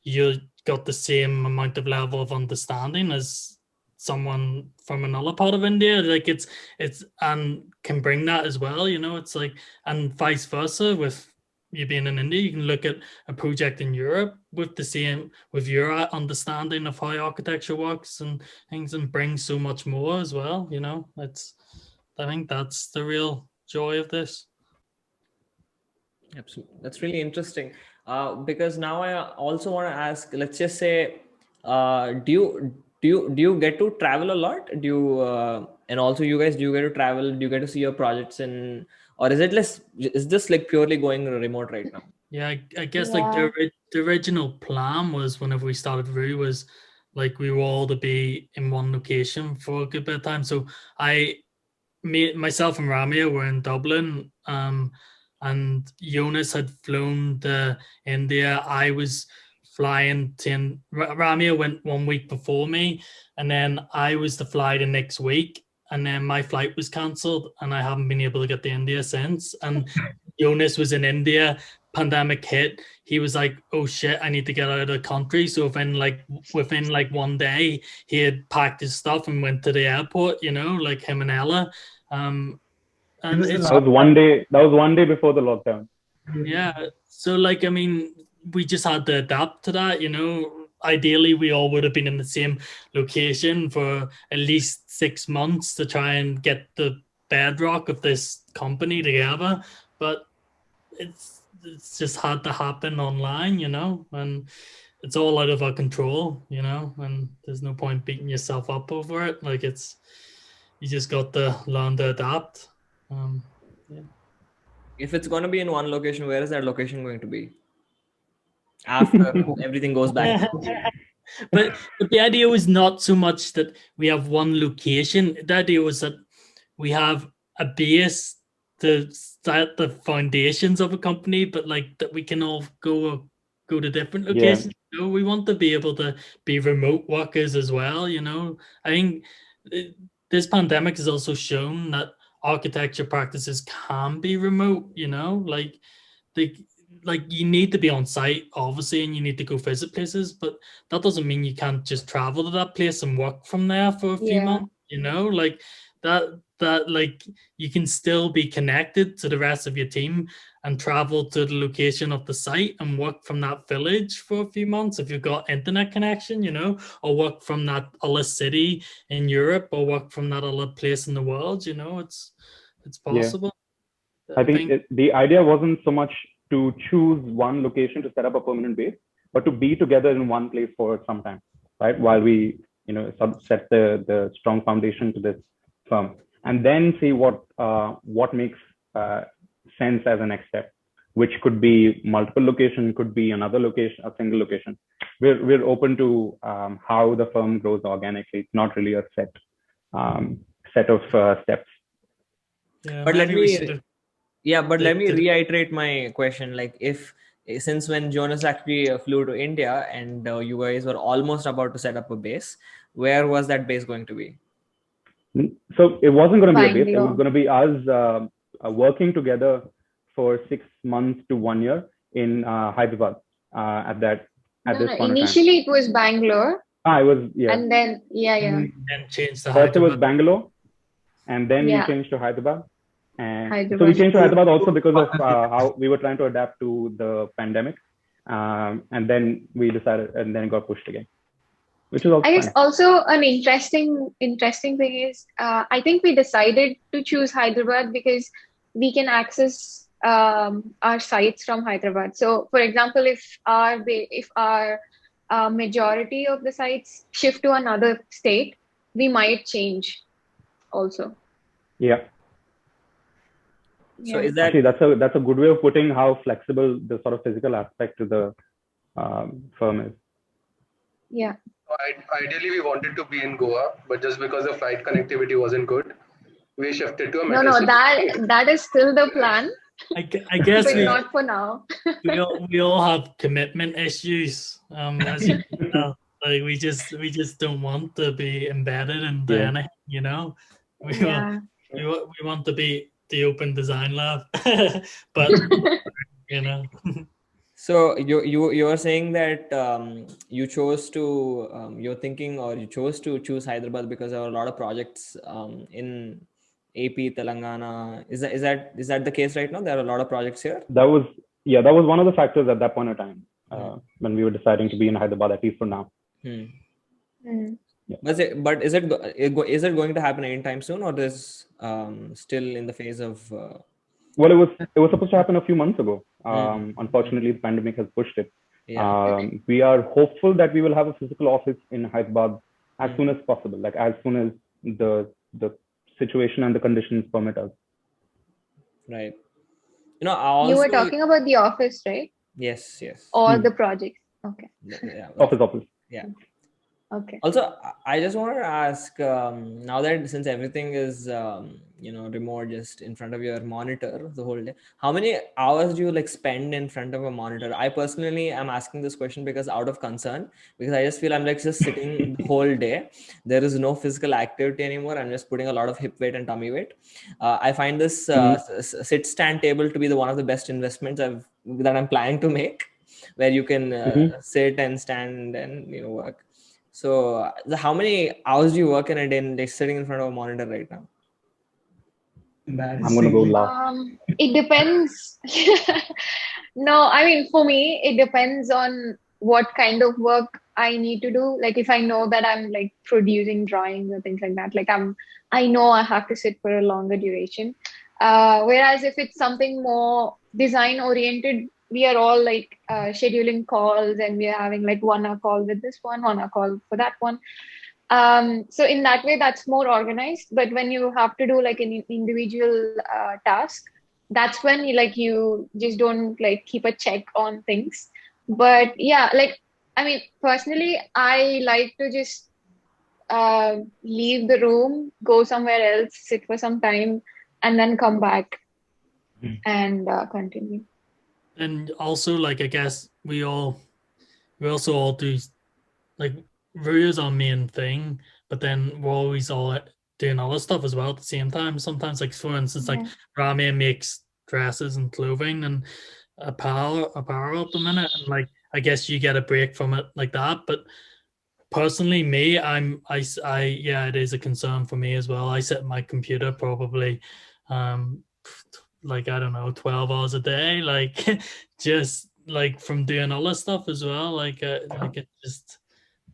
you got the same amount of level of understanding as someone from another part of India. Like it's and can bring that as well, it's like, and vice versa. With you being in India, you can look at a project in Europe with your understanding of how architecture works and things, and bring so much more as well. I think that's the real joy of this. Absolutely. That's really interesting. Because now I also want to ask, let's just say, do you get to travel a lot? And also you guys, do you get to travel? Do you get to see your projects or is this like purely going remote right now? Yeah, I guess like the original plan was, whenever we started Roo, was like we were all to be in one location for a good bit of time. So myself and Ramia were in Dublin, and Jonas had flown to India. I was flying to Ramia went 1 week before me, and then I was to fly the next week, and then my flight was cancelled, and I haven't been able to get to India since. And Jonas was in India. Pandemic hit. He was like, "Oh shit, I need to get out of the country." So within 1 day, he had packed his stuff and went to the airport. Like him and Ella. And that was one day before the lockdown. Yeah. So like, I mean, we just had to adapt to that. Ideally, we all would have been in the same location for at least 6 months to try and get the bedrock of this company together, but it's just had to happen online, and it's all out of our control, and there's no point beating yourself up over it. Like you just got to learn to adapt. Yeah. If it's going to be in one location, where is that location going to be after everything goes back? But the idea was not so much that we have one location. The idea was that we have a base to start the foundations of a company, but like that we can all go to different locations. Yeah. We want to be able to be remote workers as well. I think this pandemic has also shown that architecture practices can be remote. Like you need to be on site, obviously, and you need to go visit places, but that doesn't mean you can't just travel to that place and work from there for a few months. Like that like you can still be connected to the rest of your team and travel to the location of the site and work from that village for a few months if you've got internet connection, or work from that other city in Europe or work from that other place in the world, it's possible. I think the idea wasn't so much to choose one location to set up a permanent base, but to be together in one place for some time, right? While we, set the strong foundation to this firm, and then see what makes sense as a next step, which could be multiple location, could be another location, a single location. We're open to how the firm grows organically. It's not really a set of steps. Yeah, But let maybe we me should let me reiterate my question. Like, since when Jonas actually flew to India and you guys were almost about to set up a base, where was that base going to be? So it wasn't going to be a base. It Bangalore. was going to be us working together for 6 months to 1 year in Hyderabad at this point in time. Initially, it was Bangalore. It was, yeah. And then, and change the First it was Hyderabad. Bangalore, and then we Yeah. changed to Hyderabad. And so Hyderabad. we changed to Hyderabad also because of how we were trying to adapt to the pandemic. And then we decided, and then it got pushed again, which is also I guess fine. also an interesting thing is I think we decided to choose Hyderabad because we can access our sites from Hyderabad. So, for example, if our majority of the sites shift to another state, we might change also. Yeah. So is that Actually, that's a good way of putting how flexible the sort of physical aspect to the firm is. Yeah. Ideally, we wanted to be in Goa, but just because the flight connectivity wasn't good, we shifted to a No, metro city. that is still the plan, I guess but not for now. we all have commitment issues. As you can tell, like we just don't want to be embedded in anything, Yeah. we want to be the open design lab, but So you are saying that you chose to you're thinking, or you chose to choose Hyderabad because there are a lot of projects in AP, Telangana. Is that the case right now? There are a lot of projects here. That was one of the factors at that point in time when we were deciding to be in Hyderabad, at least for now. Mm. Yeah. But is it going to happen anytime soon, or is still in the phase of? Well, it was supposed to happen a few months ago. Unfortunately, the pandemic has pushed it. Yeah. We are hopeful that we will have a physical office in Hyderabad as soon as possible, like as soon as the situation and the conditions permit us. Right. I also, You were talking about the office, right? Yes. Or the project. Okay. Yeah. Office. Yeah. Okay. Also, I just wanted to ask, now that since everything is remote, just in front of your monitor the whole day, how many hours do you spend in front of a monitor? I personally am asking this question because out of concern, because I just feel I'm just sitting the whole day. There is no physical activity anymore. I'm just putting a lot of hip weight and tummy weight. I find this sit stand table to be one of the best investments that I'm planning to make, where you can sit and stand and work. So how many hours do you work in a day sitting in front of a monitor right now? I'm going to go last. It depends. No, I mean, for me, it depends on what kind of work I need to do. Like if I know that I'm producing drawings or things like that, I know I have to sit for a longer duration. Whereas if it's something more design oriented, we are all scheduling calls, and we are having 1 hour call with this one, 1 hour call for that one. So in that way, that's more organized. But when you have to do an individual task, that's when you just don't keep a check on things. But yeah, I mean, personally, I like to just leave the room, go somewhere else, sit for some time, and then come back and continue. And also, I guess we also all do Rue is our main thing, but then we're always all doing other stuff as well at the same time. Sometimes, for instance, Rami makes dresses and clothing and apparel at the minute, and I guess you get a break from it like that. But personally, yeah, it is a concern for me as well. I sit at my computer probably, like, I don't know, 12 hours a day, like just like from doing all this stuff as well. Like it just,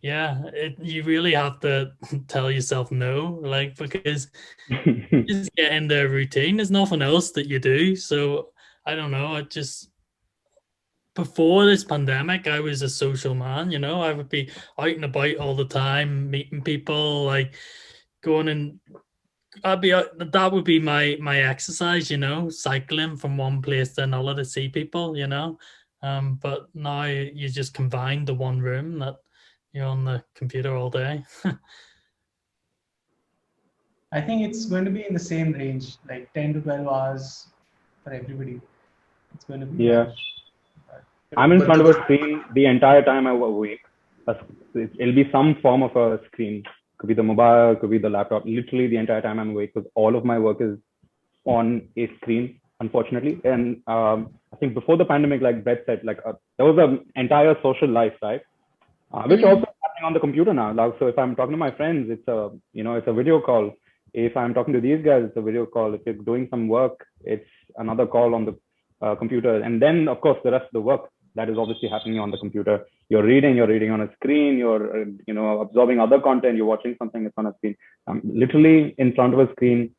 yeah, you really have to tell yourself no, like, because you just get in the routine. There's nothing else that you do. So I don't know. It just, before this pandemic, I was a social man, I would be out and about all the time, meeting people, like going and I'd be out, that would be my exercise, cycling from one place to another to see people, but now you just confined to one room, that you're on the computer all day. I think it's going to be in the same range, like 10 to 12 hours for everybody. It's going to be. Yeah. I'm in front of a screen the entire time I'm awake. It'll be some form of a screen. Could be the mobile, could be the laptop. Literally the entire time I'm awake, because all of my work is on a screen, unfortunately. And I think before the pandemic, like Brett said, there was an entire social life, right? Which also is happening on the computer now. So if I'm talking to my friends, it's a video call. If I'm talking to these guys, it's a video call. If you're doing some work, it's another call on the computer. And then, of course, the rest of the work that is obviously happening on the computer. You're reading on a screen. You're absorbing other content. You're watching something that's on a screen. Literally in front of a screen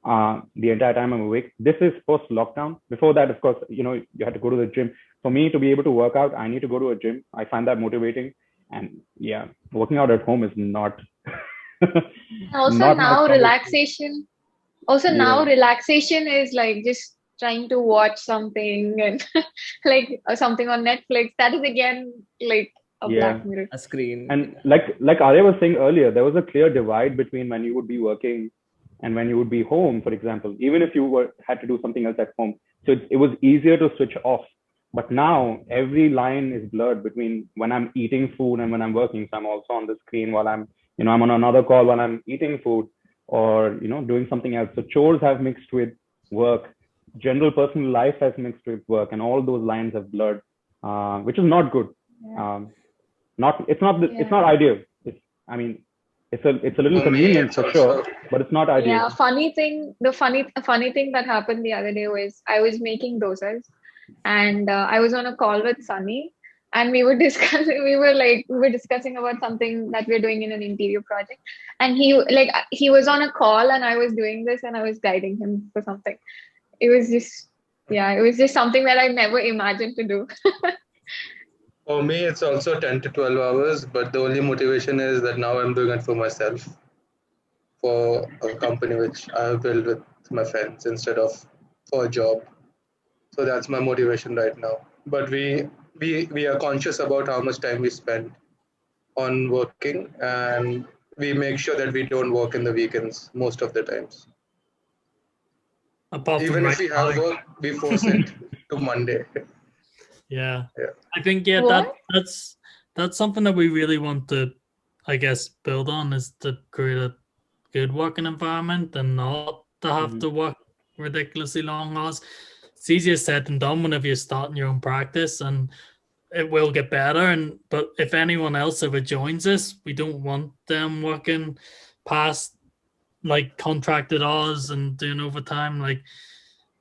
the entire time I'm awake. This is post lockdown. Before that, of course, you had to go to the gym. For me to be able to work out, I need to go to a gym. I find that motivating. And yeah, working out at home is not. Also not now fun. relaxation. Now relaxation is like just trying to watch something and like something on Netflix. That is again like a Black Mirror. A screen. And like Arya was saying earlier, there was a clear divide between when you would be working and when you would be home, for example, even if you had to do something else at home. So it was easier to switch off. But now every line is blurred between when I'm eating food and when I'm working. So I'm also on the screen while I'm on another call while I'm eating food, or doing something else. So chores have mixed with work. General personal life has mixed with work, and all those lines have blurred, which is not good. Yeah. It's not ideal. It's a little convenient for sure, but it's not ideal. Yeah, funny thing that happened the other day was I was making dosas, and I was on a call with Sunny, and we were discussing about something that we're doing in an interior project, and he was on a call and I was doing this and I was guiding him for something. It was just something that I never imagined to do. For me, it's also 10 to 12 hours, but the only motivation is that now I'm doing it for myself, for a company which I have built with my friends instead of for a job. So that's my motivation right now. But we are conscious about how much time we spend on working, and we make sure that we don't work in the weekends most of the times. Even if we have work, we force it to Monday. Yeah. Yeah. I think that's something that we really want to, I guess, build on, is to create a good working environment and not to have to work ridiculously long hours. It's easier said than done whenever you're starting your own practice, and it will get better. But if anyone else ever joins us, we don't want them working past like contracted hours and doing overtime. Like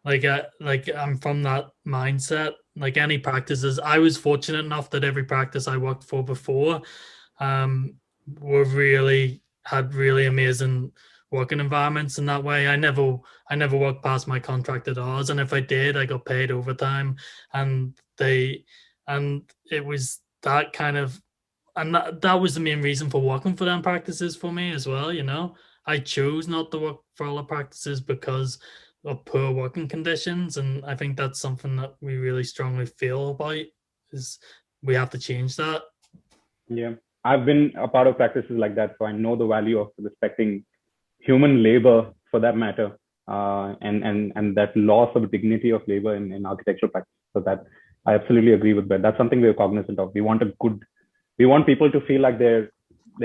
I'm from that mindset. Like any practices, I was fortunate enough that every practice I worked for before had really amazing working environments in that way. I never worked past my contracted hours, and if I did, I got paid overtime. And it was that kind of, and that was the main reason for working for them practices for me as well. I chose not to work for all the practices because of poor working conditions, and I think that's something that we really strongly feel about, is we have to change that. Yeah, I've been a part of practices like that, so I know the value of respecting human labor, for that matter, and that loss of dignity of labor in architectural practice. So that I absolutely agree with that. That's something we're cognizant of. We want people to feel like they're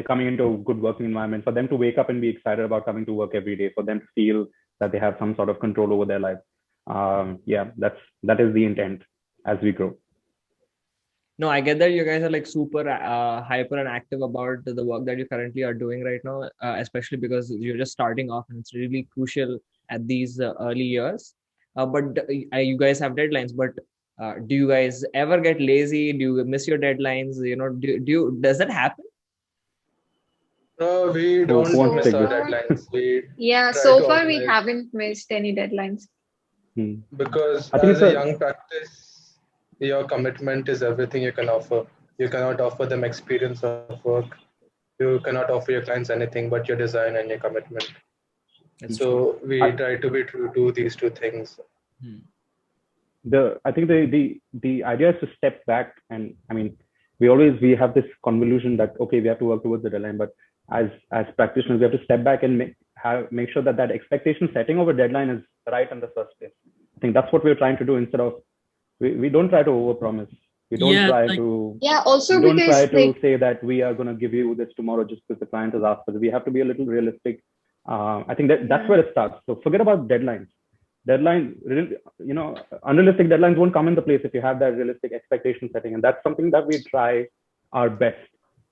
coming into a good working environment, for them to wake up and be excited about coming to work every day, for them to feel that they have some sort of control over their life. That is the intent as we grow. No, I get that you guys are like super hyper and active about the work that you currently are doing right now, especially because you're just starting off and it's really crucial at these early years. But you guys have deadlines, but do you guys ever get lazy? Do you miss your deadlines? Does that happen? No, we Who don't wants to miss take our this? deadlines. We Yeah, try so to far we organize haven't missed any deadlines. because I think as it's a a young practice, your commitment is everything you can offer. You cannot offer them experience of work. You cannot offer your clients anything but your design and your commitment. That's true. So we try to be true to these two things. I think the idea is to step back, and I mean we have this convolution that okay, we have to work towards the deadline, but as practitioners we have to step back and make sure that expectation setting of a deadline is right in the first place. I think that's what we're trying to do. Instead of we don't try to overpromise. We don't Yeah, try like to Yeah, also we don't try because to like say that we are going to give you this tomorrow just because the client has asked for it. We have to be a little realistic. I think that's where it starts. So forget about deadlines. Unrealistic deadlines won't come into place if you have that realistic expectation setting, and that's something that we try our best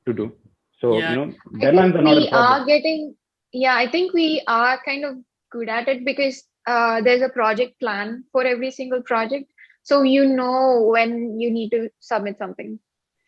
to do. So yeah, I deadlines think are not a we problem. are getting, yeah, I think we are kind of good at it because there's a project plan for every single project. So you know when you need to submit something.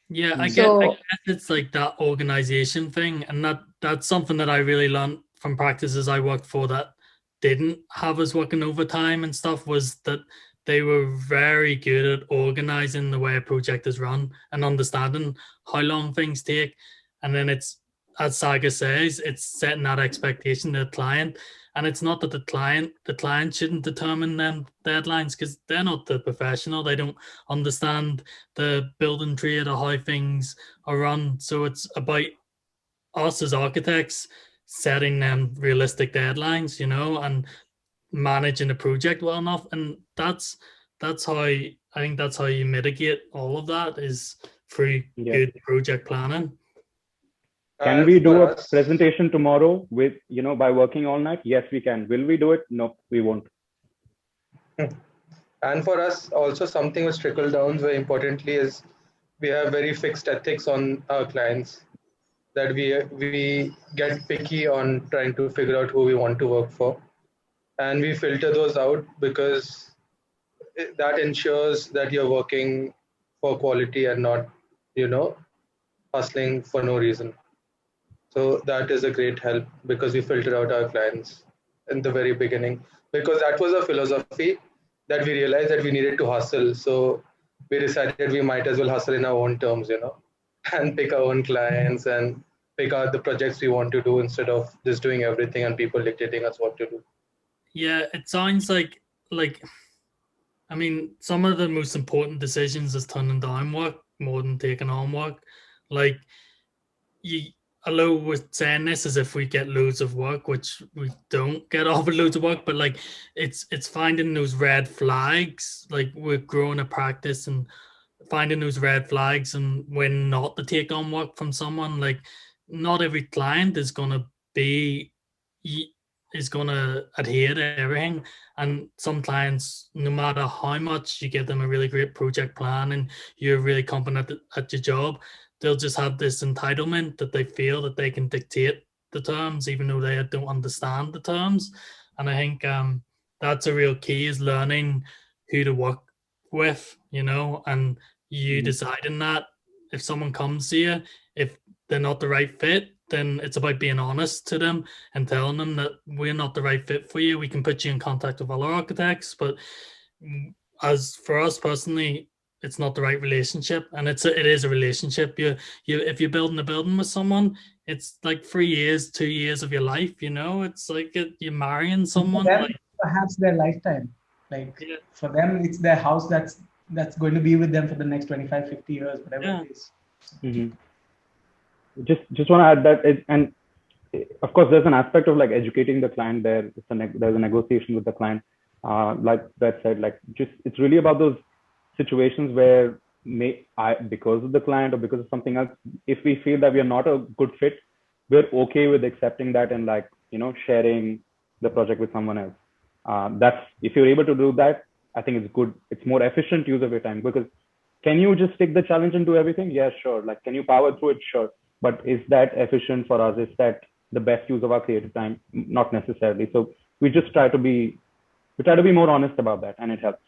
yeah, I So guess it's like that organization thing, and that's something that I really learned from practices I worked for that didn't have us working overtime and stuff, was that they were very good at organizing the way a project is run and understanding how long things take. And then it's, as Saga says, it's setting that expectation to the client. And it's not that the client shouldn't determine them deadlines, because they're not the professional. They don't understand the building trade or how things are run. So it's about us as architects setting them realistic deadlines, and managing the project well enough. And that's how I think that's how you mitigate all of that, is through good project planning. Can And we do for a us, presentation tomorrow with by working all night? Yes, we can. Will we do it? No, we won't. and for us also something which trickle down very importantly is we have very fixed ethics on our clients, that we get picky on trying to figure out who we want to work for, and we filter those out because that ensures that you're working for quality and not hustling for no reason. So that is a great help because we filter out our clients in the very beginning, because that was a philosophy that we realized that we needed to hustle. So we decided we might as well hustle in our own terms, and pick our own clients and pick out the projects we want to do instead of just doing everything and people dictating us what to do. Yeah, it sounds like I mean, some of the most important decisions is turning down work more than taking on work. Like, you, although we're saying this as if we get loads of work, which we don't get offered loads of work, but like it's finding those red flags. Like, we're growing a practice and finding those red flags and when not to take on work from someone. Like, not every client is gonna adhere to everything. And some clients, no matter how much you give them a really great project plan and you're really competent at your job, they'll just have this entitlement that they feel that they can dictate the terms even though they don't understand the terms. And I think that's a real key, is learning who to work with, and you deciding that if someone comes to you, if they're not the right fit, then it's about being honest to them and telling them that we're not the right fit for you. We can put you in contact with other architects, but as for us personally, it's not the right relationship. And it is a relationship. If you're building a building with someone, it's like 3 years, 2 years of your life. It's like you're marrying someone. For them, like, perhaps their lifetime. Like yeah. for them, it's their house that's going to be with them for the next 25, 50 years, whatever it is. Mm-hmm. Just want to add that and of course there's an aspect of like educating the client there. There's a negotiation with the client. Like that said, like it's really about those situations where because of the client or because of something else, if we feel that we are not a good fit, we're okay with accepting that and like sharing the project with someone else. That's, if you're able to do that, I think it's good. It's more efficient use of your time, because can you just take the challenge and do everything? Yeah, sure. Like, can you power through it? Sure. But is that efficient for us? Is that the best use of our creative time? Not necessarily. So we just try to be more honest about that, and it helps.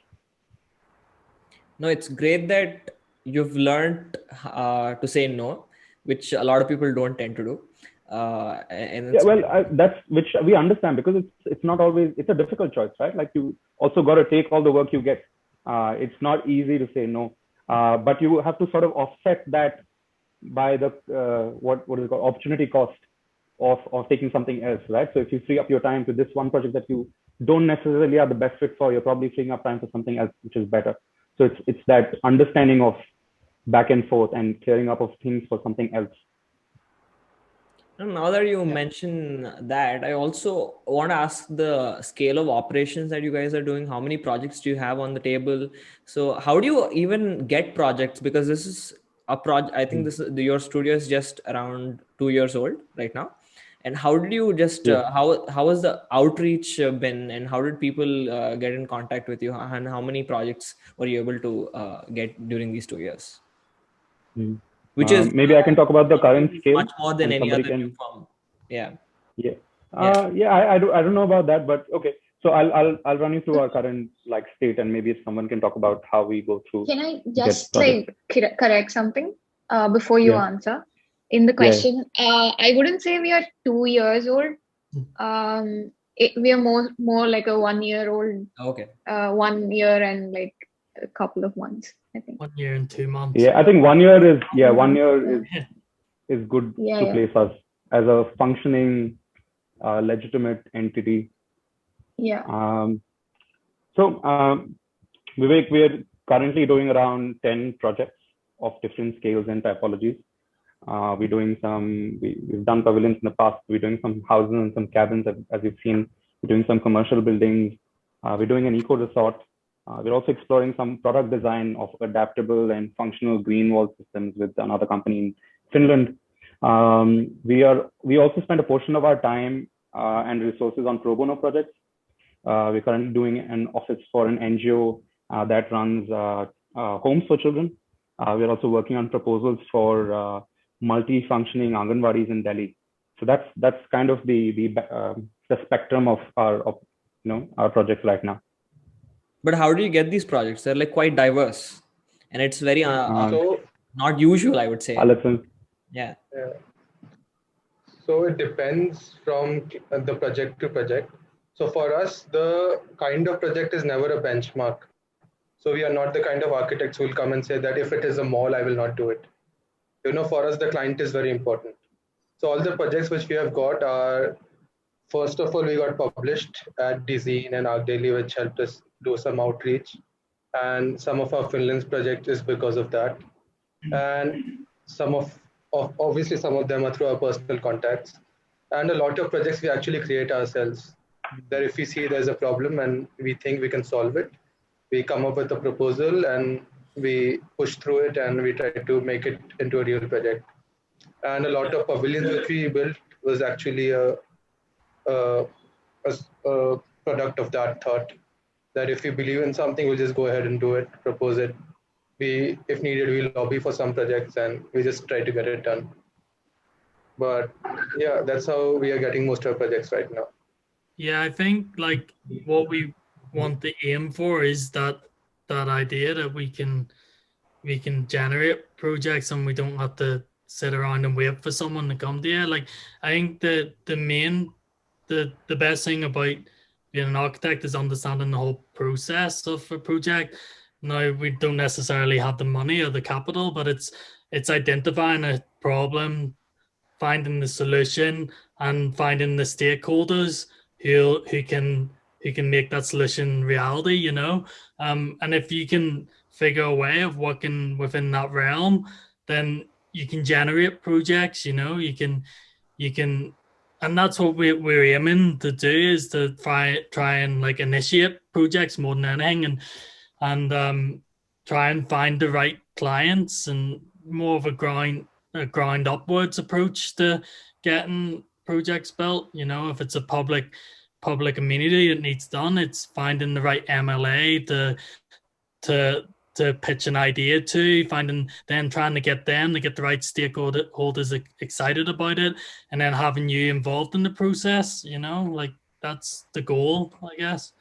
No, it's great that you've learned to say no, which a lot of people don't tend to do. And yeah, well, that's which we understand, because it's not always, it's a difficult choice, right? Like, you also got to take all the work you get. It's not easy to say no, but you have to sort of offset that by the what is it called, opportunity cost of taking something else, right? So if you free up your time to this one project that you don't necessarily are the best fit for, you're probably freeing up time for something else which is better. So it's that understanding of back and forth and clearing up of things for something else. Now that you mention that, I also want to ask the scale of operations that you guys are doing. How many projects do you have on the table? So how do you even get projects? Because this is a project, I think your studio is just around 2 years old right now. And how did you just, how has the outreach been, and how did people get in contact with you, and how many projects were you able to get during these 2 years? Which is maybe I can talk about the current scale. Much more than any other new firm. Yeah. I don't know about that, but okay. So I'll run you through our current state, and maybe if someone can talk about how we go through. Can I just correct something before you answer? In the question, I wouldn't say we are 2 years old. We are more like a 1 year old. Okay. 1 year and like a couple of months, I think. 1 year and 2 months. Yeah, I think 1 year is 1 year is good to place us as a functioning, legitimate entity. Yeah. So Vivek, we're currently doing around 10 projects of different scales and typologies. We're doing we've done pavilions in the past. We're doing some houses and some cabins, as you've seen. We're doing some commercial buildings. We're doing an eco resort. We're also exploring some product design of adaptable and functional green wall systems with another company in Finland. We also spend a portion of our time and resources on pro bono projects. We're currently doing an office for an NGO that runs homes for children. We're also working on proposals for multi-functioning Anganwadis in Delhi. So that's kind of the spectrum of our projects right now. But how do you get these projects? They're quite diverse, and it's very not usual, I would say. Yeah. So it depends from the project to project. So for us, the kind of project is never a benchmark. So we are not the kind of architects who will come and say that if it is a mall, I will not do it. For us, the client is very important. So all the projects which we have got are, first of all, we got published at Dizine and ArcDaily, which helped us do some outreach. And some of our Finland's project is because of that. And obviously some of them are through our personal contacts. And a lot of projects we actually create ourselves. That if we see there's a problem and we think we can solve it, we come up with a proposal and we push through it and we try to make it into a real project. And a lot of pavilions which we built was actually a product of that thought, that if we believe in something, we'll just go ahead and do it, propose it. If needed, we'll lobby for some projects and we just try to get it done. But yeah, that's how we are getting most of our projects right now. Yeah, I think what we want to aim for is that idea that we can generate projects and we don't have to sit around and wait for someone to come to you. I think the best thing about being an architect is understanding the whole process of a project. Now, we don't necessarily have the money or the capital, but it's identifying a problem, finding the solution, and finding the stakeholders who can make that solution reality, and if you can figure a way of working within that realm, then you can generate projects, you can, and that's what we're aiming to do, is to try and initiate projects more than anything, and try and find the right clients, and more of a grind upwards approach to getting projects built. If it's a public amenity that needs done, it's finding the right MLA to to pitch an idea to, then trying to get them to get the right stakeholders excited about it, and then having you involved in the process, like that's the goal, I guess.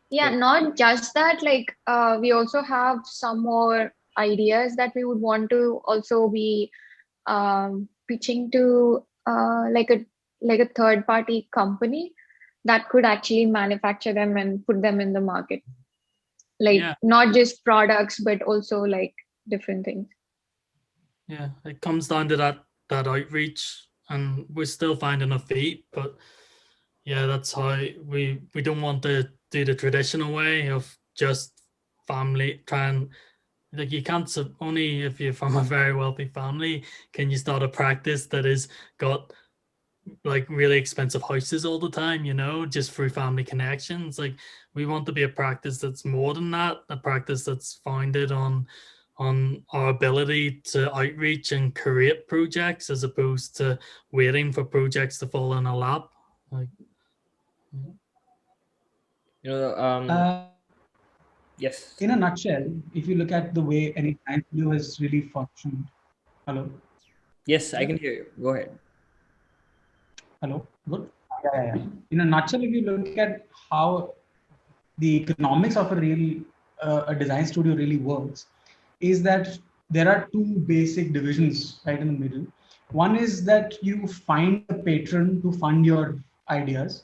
Yeah, not just that, like we also have some more ideas that we would want to also be pitching to like a third party company that could actually manufacture them and put them in the market. Like not just products, but also like different things. Yeah, it comes down to that outreach, and we're still finding our feet, but yeah, that's how we don't want to do the traditional way of just family trying. Like you can't, only if you're from a very wealthy family can you start a practice that is got like really expensive houses all the time, just through family connections. Like we want to be a practice that's more than that, a practice that's founded on our ability to outreach and create projects as opposed to waiting for projects to fall in our lap. Like, yes. In a nutshell, if you look at the way any design studio has really functioned. Hello? Yes, I can hear you. Go ahead. Hello? Good? Yeah. In a nutshell, if you look at how the economics of a design studio really works, is that there are two basic divisions right in the middle. One is that you find a patron to fund your ideas,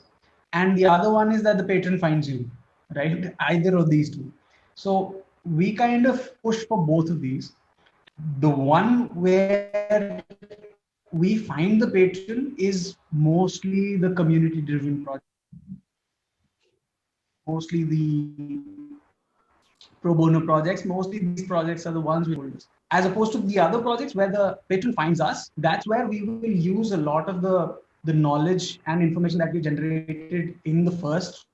and the other one is that the patron finds you, right? Either of these two. So we kind of push for both of these. The one where we find the patron is mostly the community driven project, mostly the pro bono projects. Mostly these projects are the ones we hold, as opposed to the other projects where the patron finds us. That's where we will use a lot of the knowledge and information that we generated in the first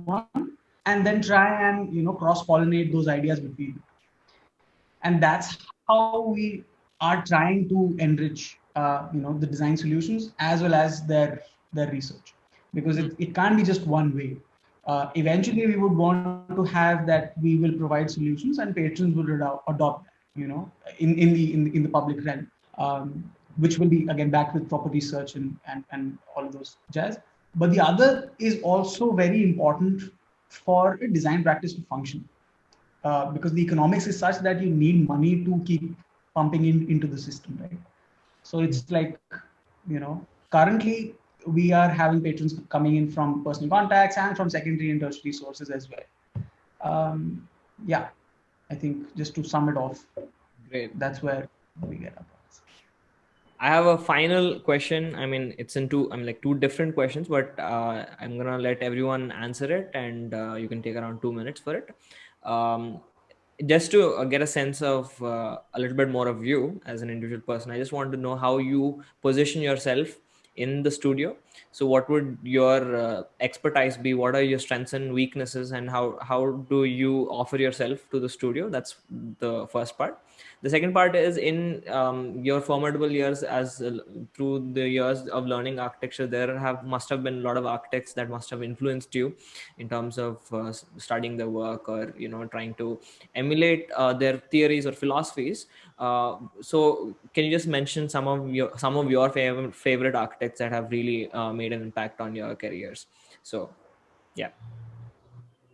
one, and then try and cross pollinate those ideas between. And that's how we are trying to enrich the design solutions as well as their research, because it can't be just one way. Eventually we would want to have that we will provide solutions and patrons will adopt that, in the public realm, which will be again back with proper research and all of those jazz. But the other is also very important for a design practice to function, because the economics is such that you need money to keep pumping into the system, right? So it's like, currently we are having patrons coming in from personal contacts and from secondary and tertiary sources as well. Yeah, I think just to sum it off, great. That's where we get our points. I have a final question. I mean, it's two different questions, but I'm gonna let everyone answer it, and you can take around 2 minutes for it. Just to get a sense of a little bit more of you as an individual person, I just want to know how you position yourself in the studio. So what would your expertise be? What are your strengths and weaknesses, and how do you offer yourself to the studio? That's the first part. The second part is in your formidable years through the years of learning architecture, there must have been a lot of architects that must have influenced you in terms of studying their work or trying to emulate their theories or philosophies. So can you just mention some of your favorite architects that have really made an impact on your careers? So yeah.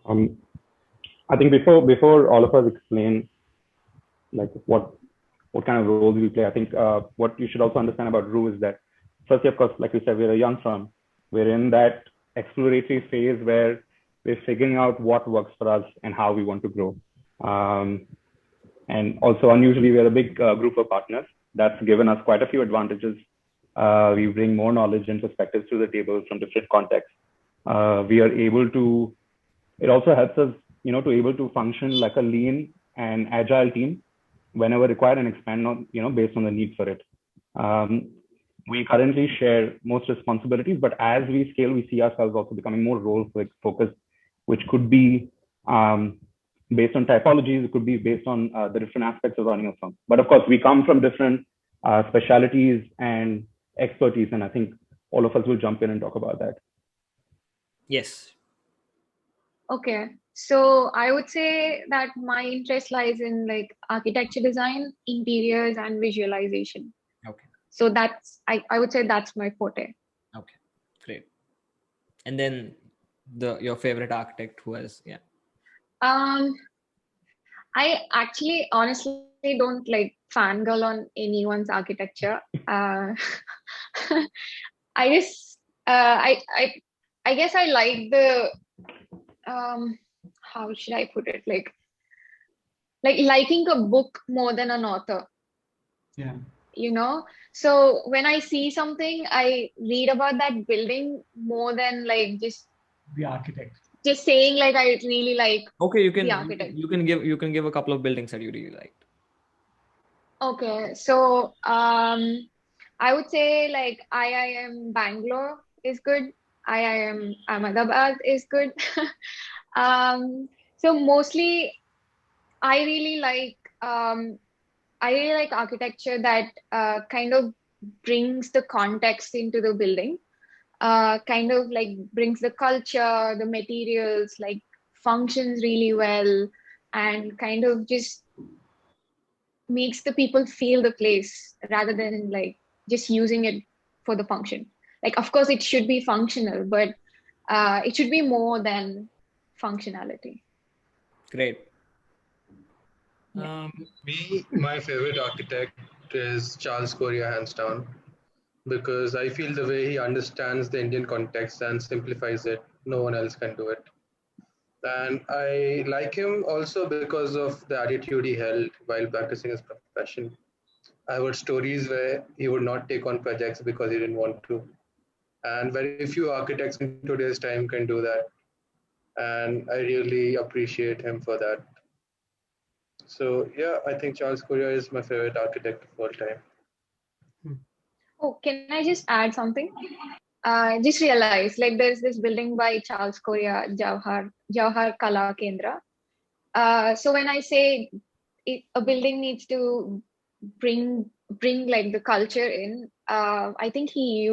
I think before all of us explain like what kind of roles we play, I think what you should also understand about RU is that firstly, of course, like you said, we're a young firm. We're in that exploratory phase where we're figuring out what works for us and how we want to grow. And also unusually, we're a big group of partners. That's given us quite a few advantages. We bring more knowledge and perspectives to the table from different contexts. We are able to, it also helps us, to able to function like a lean and agile team whenever required and expand on, based on the need for it. We currently share most responsibilities, but as we scale, we see ourselves also becoming more role focused, which could be based on typologies, it could be based on the different aspects of running a firm. But of course, we come from different specialities and expertise, and I think all of us will jump in and talk about that. Yes. Okay. So I would say that my interest lies in like architecture design, interiors, and visualization. Okay. So I would say that's my forte. Okay. Great. And then your favorite architect was, yeah. I actually honestly don't like fangirl on anyone's architecture. I just I guess I like the how should I put it, like liking a book more than an author. Yeah. You know, so when I see something, I read about that building more than like The architect. just saying like I really like Okay, you the architect. you can give a couple of buildings that you really liked. Okay, so I would say like IIM Bangalore is good. IIM Ahmedabad is good. So mostly I really like architecture that kind of brings the context into the building. Kind of like brings the culture, the materials, like functions really well, and kind of just makes the people feel the place rather than like just using it for the function. Like, of course, it should be functional, but it should be more than functionality. Great. My favorite architect is Charles Correa, hands down, because I feel the way he understands the Indian context and simplifies it, no one else can do it. And I like him also because of the attitude he held while practicing his profession. I heard stories where he would not take on projects because he didn't want to. And very few architects in today's time can do that. And I really appreciate him for that. So yeah, I think Charles Correa is my favorite architect of all time. Oh, can I just add something? I just realized like there's this building by Charles Correa, Jawahar Kala Kendra. So when I say a building needs to bring like the culture in, I think he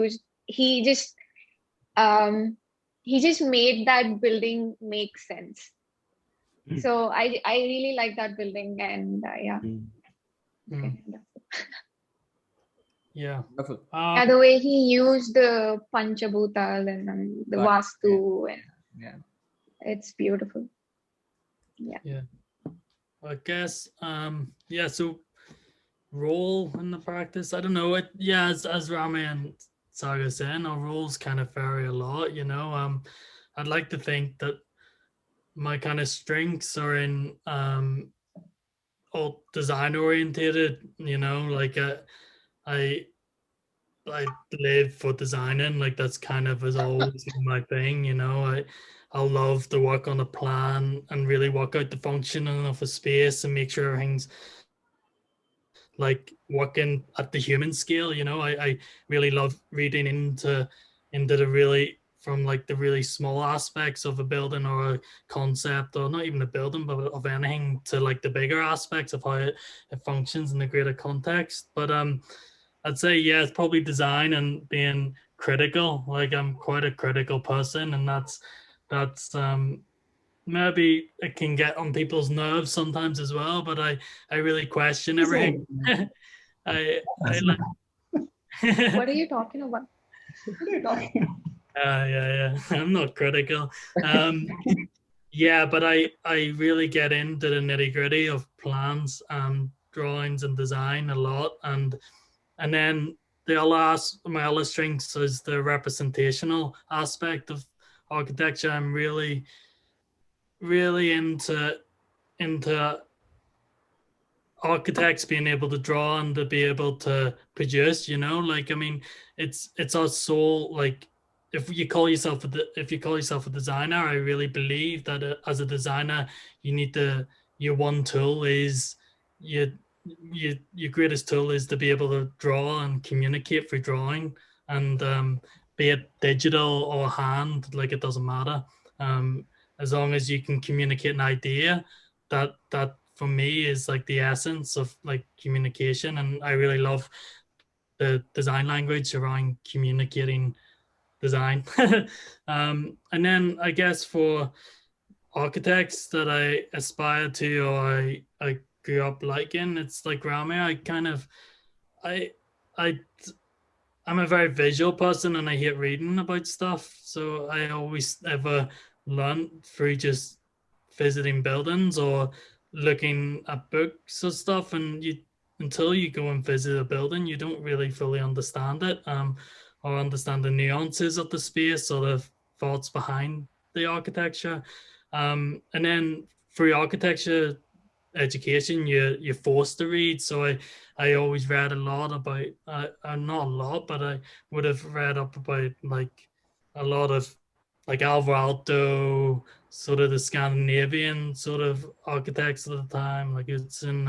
just made that building make sense. So I really like that building, and yeah. Okay. Yeah. Wonderful. Yeah, the way he used the Panchabhutal and the Right. Vastu, and Yeah. it's beautiful. Yeah. I guess yeah, so role in the practice, I don't know it. Yeah, as Rami and Saga saying, our roles kind of vary a lot, you know. I'd like to think that my kind of strengths are in all design orientated, you know, like I live for designing, like that's kind of has always been my thing, you know. I love to work on a plan and really work out the functioning of a space and make sure everything's like working at the human scale, you know. I really love reading into the really from like the really small aspects of a building or a concept, or not even a building, but of anything, to like the bigger aspects of how it functions in the greater context. But I'd say, yeah, it's probably design and being critical. Like I'm quite a critical person, and that's maybe it can get on people's nerves sometimes as well. But I really question everything. I like. What are you talking about? What are you talking about? Yeah. I'm not critical. Yeah, but I really get into the nitty gritty of plans and drawings and design a lot, and then my other strengths is the representational aspect of architecture. I'm really into architects being able to draw and to be able to produce, you know. Like, I mean, it's our soul. Like, if you call yourself a designer, I really believe that as a designer, you need to, your one tool is your greatest tool is to be able to draw and communicate through drawing, and be it digital or hand, like it doesn't matter. As long as you can communicate an idea, that for me is like the essence of like communication. And I really love the design language around communicating design. And then I guess for architects that I aspire to or I grew up liking. It's like Rami. I I I'm a very visual person and I hate reading about stuff. So I always ever learn through just visiting buildings or looking at books or stuff. And you until you go and visit a building, you don't really fully understand it, or understand the nuances of the space or the thoughts behind the architecture. And then through architecture education, you're forced to read. So I always read a lot about not a lot, but I would have read up about like a lot of like Alvar Aalto, sort of the Scandinavian sort of architects at the time, like it's in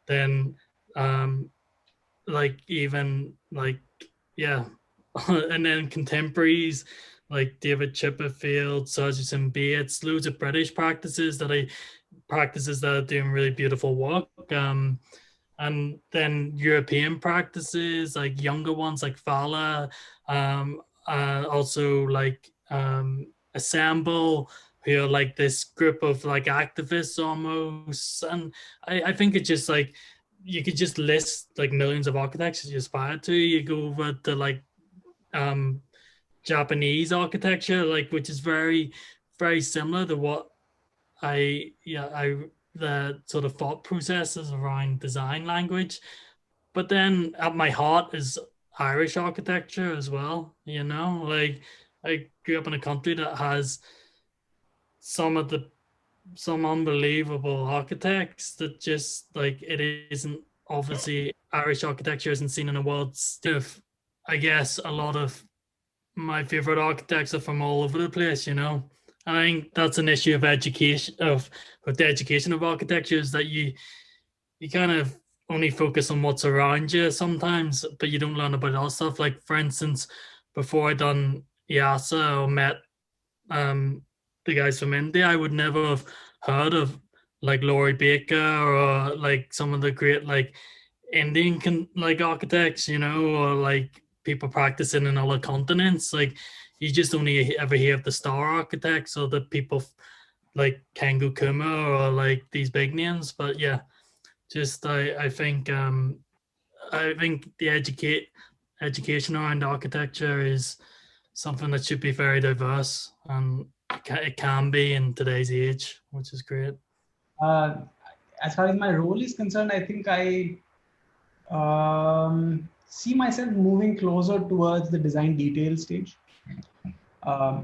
then um like even like yeah and then contemporaries like David Chipperfield, Sergeant Bates, loads of British practices that are doing really beautiful work. And then European practices, like younger ones like Fala, also like Assemble, who are like this group of like activists almost. And I think it's just like you could just list like millions of architects you aspire to. You go over to like Japanese architecture, like which is very, very similar to what the sort of thought processes around design language. But then at my heart is Irish architecture as well, like I grew up in a country that has some unbelievable architects that just like it isn't obviously Irish architecture isn't seen in the world. I guess a lot of my favorite architects are from all over the place, And I think that's an issue of education with the education of architecture is that you kind of only focus on what's around you sometimes, but you don't learn about other stuff. Like for instance, before I done IASA or met the guys from India, I would never have heard of like Laurie Baker or like some of the great like Indian like architects, or like people practicing in other continents. Like you just only ever hear of the star architects or the people like Kengo Kuma or like these big names. But yeah, just I think the education around architecture is something that should be very diverse, and it can be in today's age, which is great. As far as my role is concerned, I think I see myself moving closer towards the design detail stage,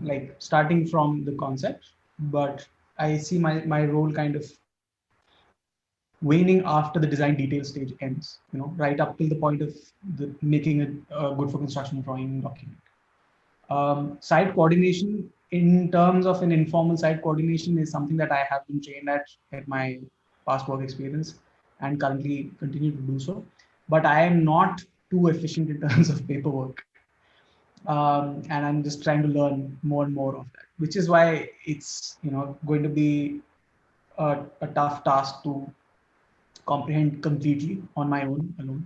like starting from the concept, but I see my role kind of waning after the design detail stage ends, right up till the point of making it good for construction drawing document. Site coordination, in terms of an informal site coordination, is something that I have been trained at my past work experience and currently continue to do so. But I am not too efficient in terms of paperwork. And I'm just trying to learn more and more of that, which is why it's going to be a tough task to comprehend completely on my own alone.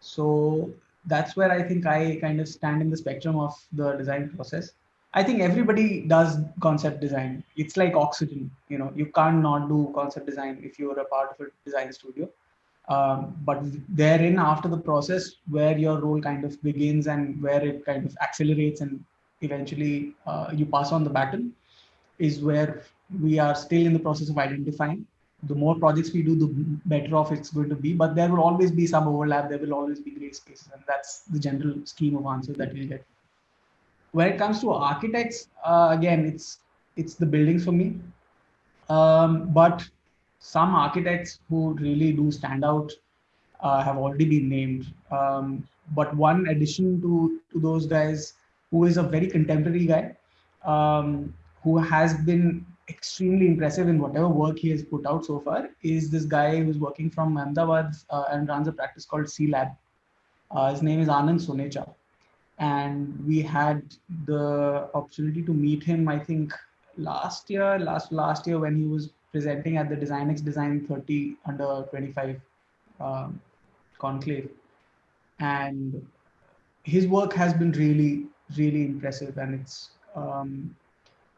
So that's where I think I kind of stand in the spectrum of the design process. I think everybody does concept design. It's like oxygen, you can't not do concept design if you're a part of a design studio. But therein, after the process, where your role kind of begins and where it kind of accelerates and eventually you pass on the baton, is where we are still in the process of identifying. The more projects we do, the better off it's going to be. But there will always be some overlap. There will always be gray spaces, and that's the general scheme of answers that we'll get. When it comes to architects, again, it's the buildings for me. But some architects who really do stand out have already been named. But one addition to those guys, who is a very contemporary guy, who has been extremely impressive in whatever work he has put out so far, is this guy who's working from Ahmedabad and runs a practice called C Lab. His name is Anand Sonecha. And we had the opportunity to meet him, I think, last year when he was presenting at the DesignX Design 30 under 25 conclave. And his work has been really, really impressive. And it's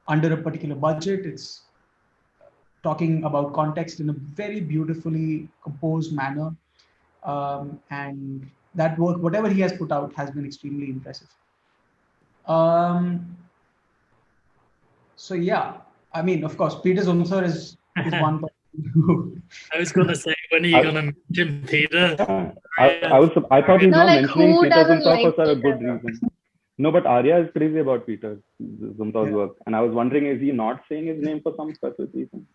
under a particular budget. It's talking about context in a very beautifully composed manner. And that work, whatever he has put out, has been extremely impressive. So yeah, I mean, of course, Peter Zumthor is one person who. I was going to say, when are you going to mention Peter? I thought he's No, not like, mentioning who Peter doesn't Zumthor for like a good Peter? reason. No, but Arya is crazy about Peter Zumthor's Yeah. work, and I was wondering, is he not saying his name for some specific reason?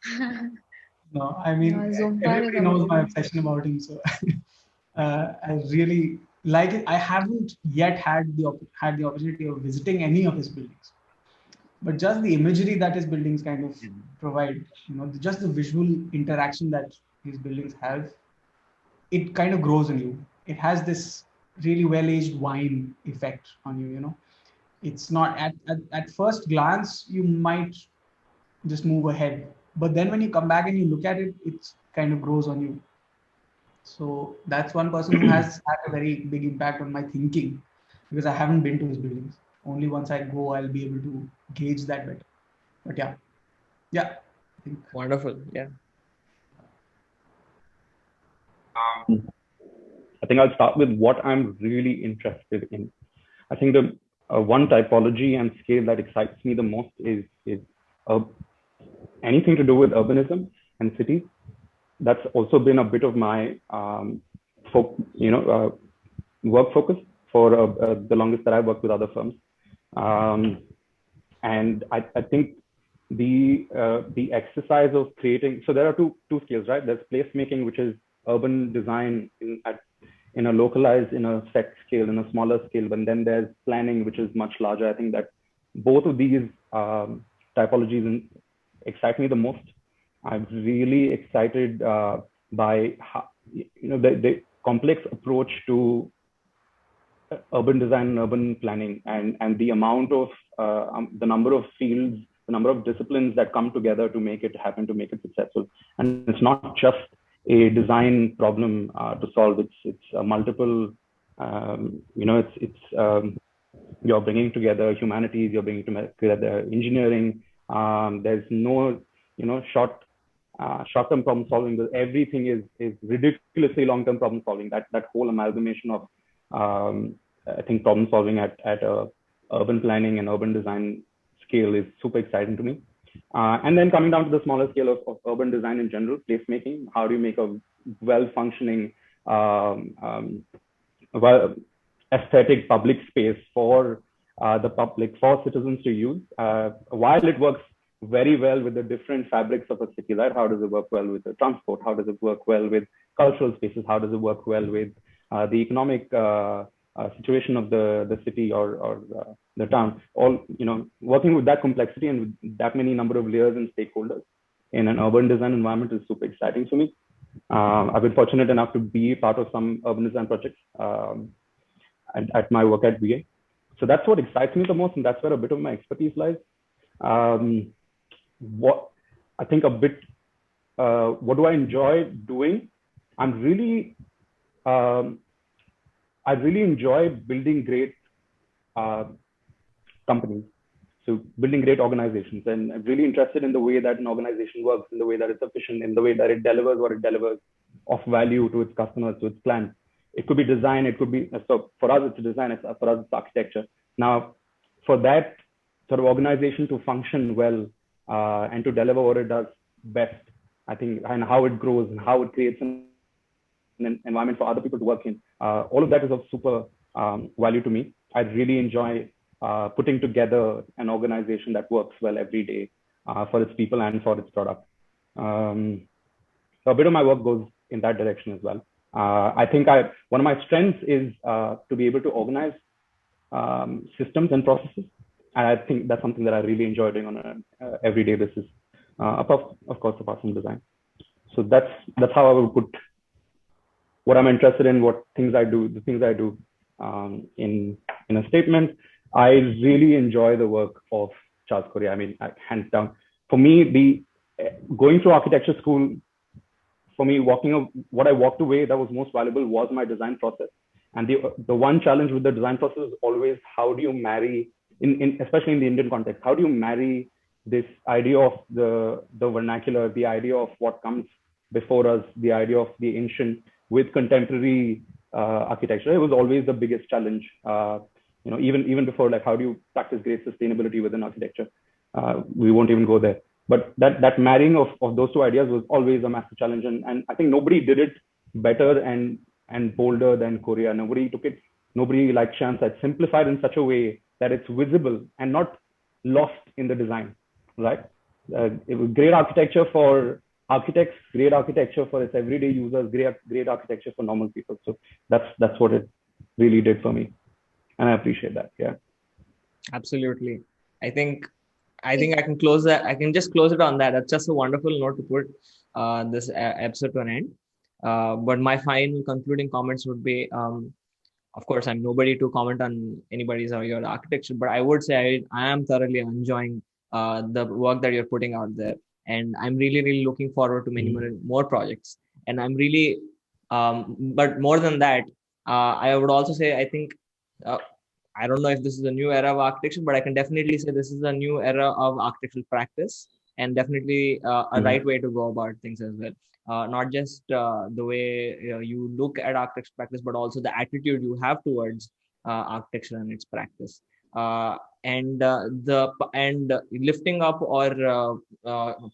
No, I mean, No, Zumthor everybody is knows my amazing. obsession about him. So I really like it. I haven't yet had the opportunity of visiting any of his buildings, but just the imagery that his buildings kind of provide, just the visual interaction that his buildings have, it kind of grows on you. It has this really well-aged wine effect on you. It's not at first glance, you might just move ahead, but then when you come back and you look at it, it kind of grows on you. So that's one person who has had a very big impact on my thinking, because I haven't been to his buildings. Only once I go, I'll be able to gauge that better. But yeah. I think. Wonderful. Yeah. I think I'll start with what I'm really interested in. I think the one typology and scale that excites me the most is anything to do with urbanism and cities. That's also been a bit of my work focus for the longest that I've worked with other firms. And I think the exercise of creating, so there are two scales, right? There's placemaking, which is urban design in a localized, in a set scale, in a smaller scale, but then there's planning, which is much larger. I think that both of these typologies excite me the most. I'm really excited by how, the complex approach to urban design and urban planning, and the amount of the number of fields, the number of disciplines that come together to make it happen, to make it successful. And it's not just a design problem to solve. It's a multiple. You're bringing together humanities. You're bringing together engineering. There's no short-term problem solving. Everything is ridiculously long-term problem solving. That whole amalgamation of I think problem solving at urban planning and urban design scale is super exciting to me. And then coming down to the smaller scale of urban design in general, placemaking. How do you make a well-functioning, aesthetic public space for the public, for citizens to use, while it works very well with the different fabrics of a city, right? How does it work well with the transport? How does it work well with cultural spaces? How does it work well with the economic situation of the city or the town? All, working with that complexity and with that many number of layers and stakeholders in an urban design environment is super exciting for me. I've been fortunate enough to be part of some urban design projects at my work at BA. So that's what excites me the most, and that's where a bit of my expertise lies. What I think what do I enjoy doing? I really enjoy building great companies, so building great organizations, and I'm really interested in the way that an organization works, in the way that it's efficient, in the way that it delivers what it delivers of value to its customers, to its clients. It could be design, it could be, so for us it's design, for us it's architecture. Now, for that sort of organization to function well and to deliver what it does best, I think, and how it grows and how it creates an environment for other people to work in, all of that is of super value to me. I really enjoy putting together an organization that works well every day for its people and for its product. So a bit of my work goes in that direction as well. I think one of my strengths is to be able to organize systems and processes. And I think that's something that I really enjoy doing on an everyday basis, of course, apart from design. So that's how I would put what I'm interested in, what things I do, the things I do in a statement. I really enjoy the work of Charles Correa. I mean, hands down. For me, going through architecture school, for me, what I walked away that was most valuable was my design process. And the one challenge with the design process is always, how do you marry, especially in the Indian context, how do you marry this idea of the vernacular, the idea of what comes before us, the idea of the ancient with contemporary architecture, it was always the biggest challenge. Even before, like, how do you practice great sustainability within architecture? We won't even go there. But that marrying of those two ideas was always a massive challenge. And I think nobody did it better and bolder than Korea. Nobody like Shyam said, simplified in such a way that it's visible and not lost in the design, right? It was great architecture for architects, great architecture for its everyday users, great architecture for normal people. So that's what it really did for me. And I appreciate that. Yeah. Absolutely. I think I can close that. I can just close it on that. That's just a wonderful note to put this episode to an end. But my final concluding comments would be, of course, I'm nobody to comment on anybody's or your architecture, but I would say I am thoroughly enjoying the work that you're putting out there. And I'm really, really looking forward to many more projects. And I'm really, but more than that, I would also say, I think, I don't know if this is a new era of architecture, but I can definitely say this is a new era of architectural practice, and definitely a right way to go about things as well. Not just the way you look at architecture practice, but also the attitude you have towards architecture and its practice. And lifting up or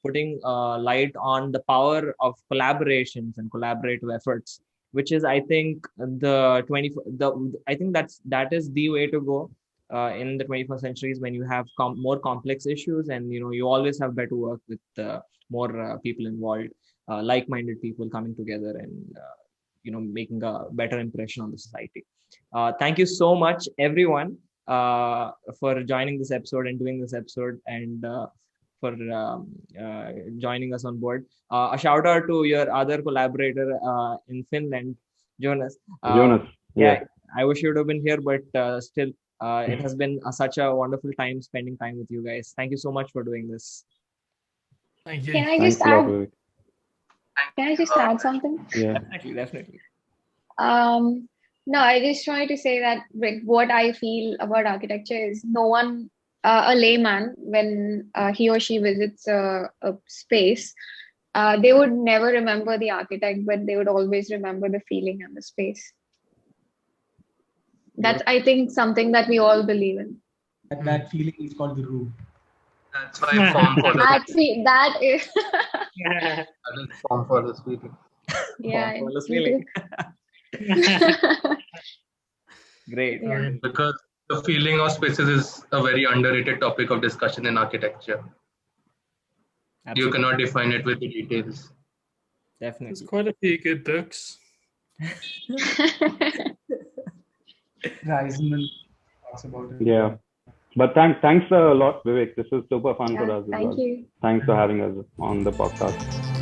putting light on the power of collaborations and collaborative efforts, which is, I think, I think that is the way to go in the 21st century, is when you have more complex issues, and you always have better work with more people involved, like-minded people coming together and making a better impression on the society. Thank you so much, everyone, for joining this episode and doing this episode, and for joining us on board. A shout out to your other collaborator in Finland, Jonas. Yeah, I wish you would have been here, but still, it has been such a wonderful time spending time with you guys. Thank you so much for doing this. Thank you. Can I just add? Can I just add something? Yeah, Definitely. No, I just wanted to say that what I feel about architecture is no one, a layman, when he or she visits a space, they would never remember the architect, but they would always remember the feeling and the space. That's, I think, something that we all believe in. That feeling is called the room. That's why form follows. That is. That is form follows feeling. Yeah. Follows feeling. Great. Yeah. Because the feeling of spaces is a very underrated topic of discussion in architecture. Absolutely. You cannot define it with the details. There's Definitely. quite a few good books. Reisman talks about it. yeah. But thanks a lot, Vivek. This was super fun for us as well. Thank you. Thanks for having us on the podcast.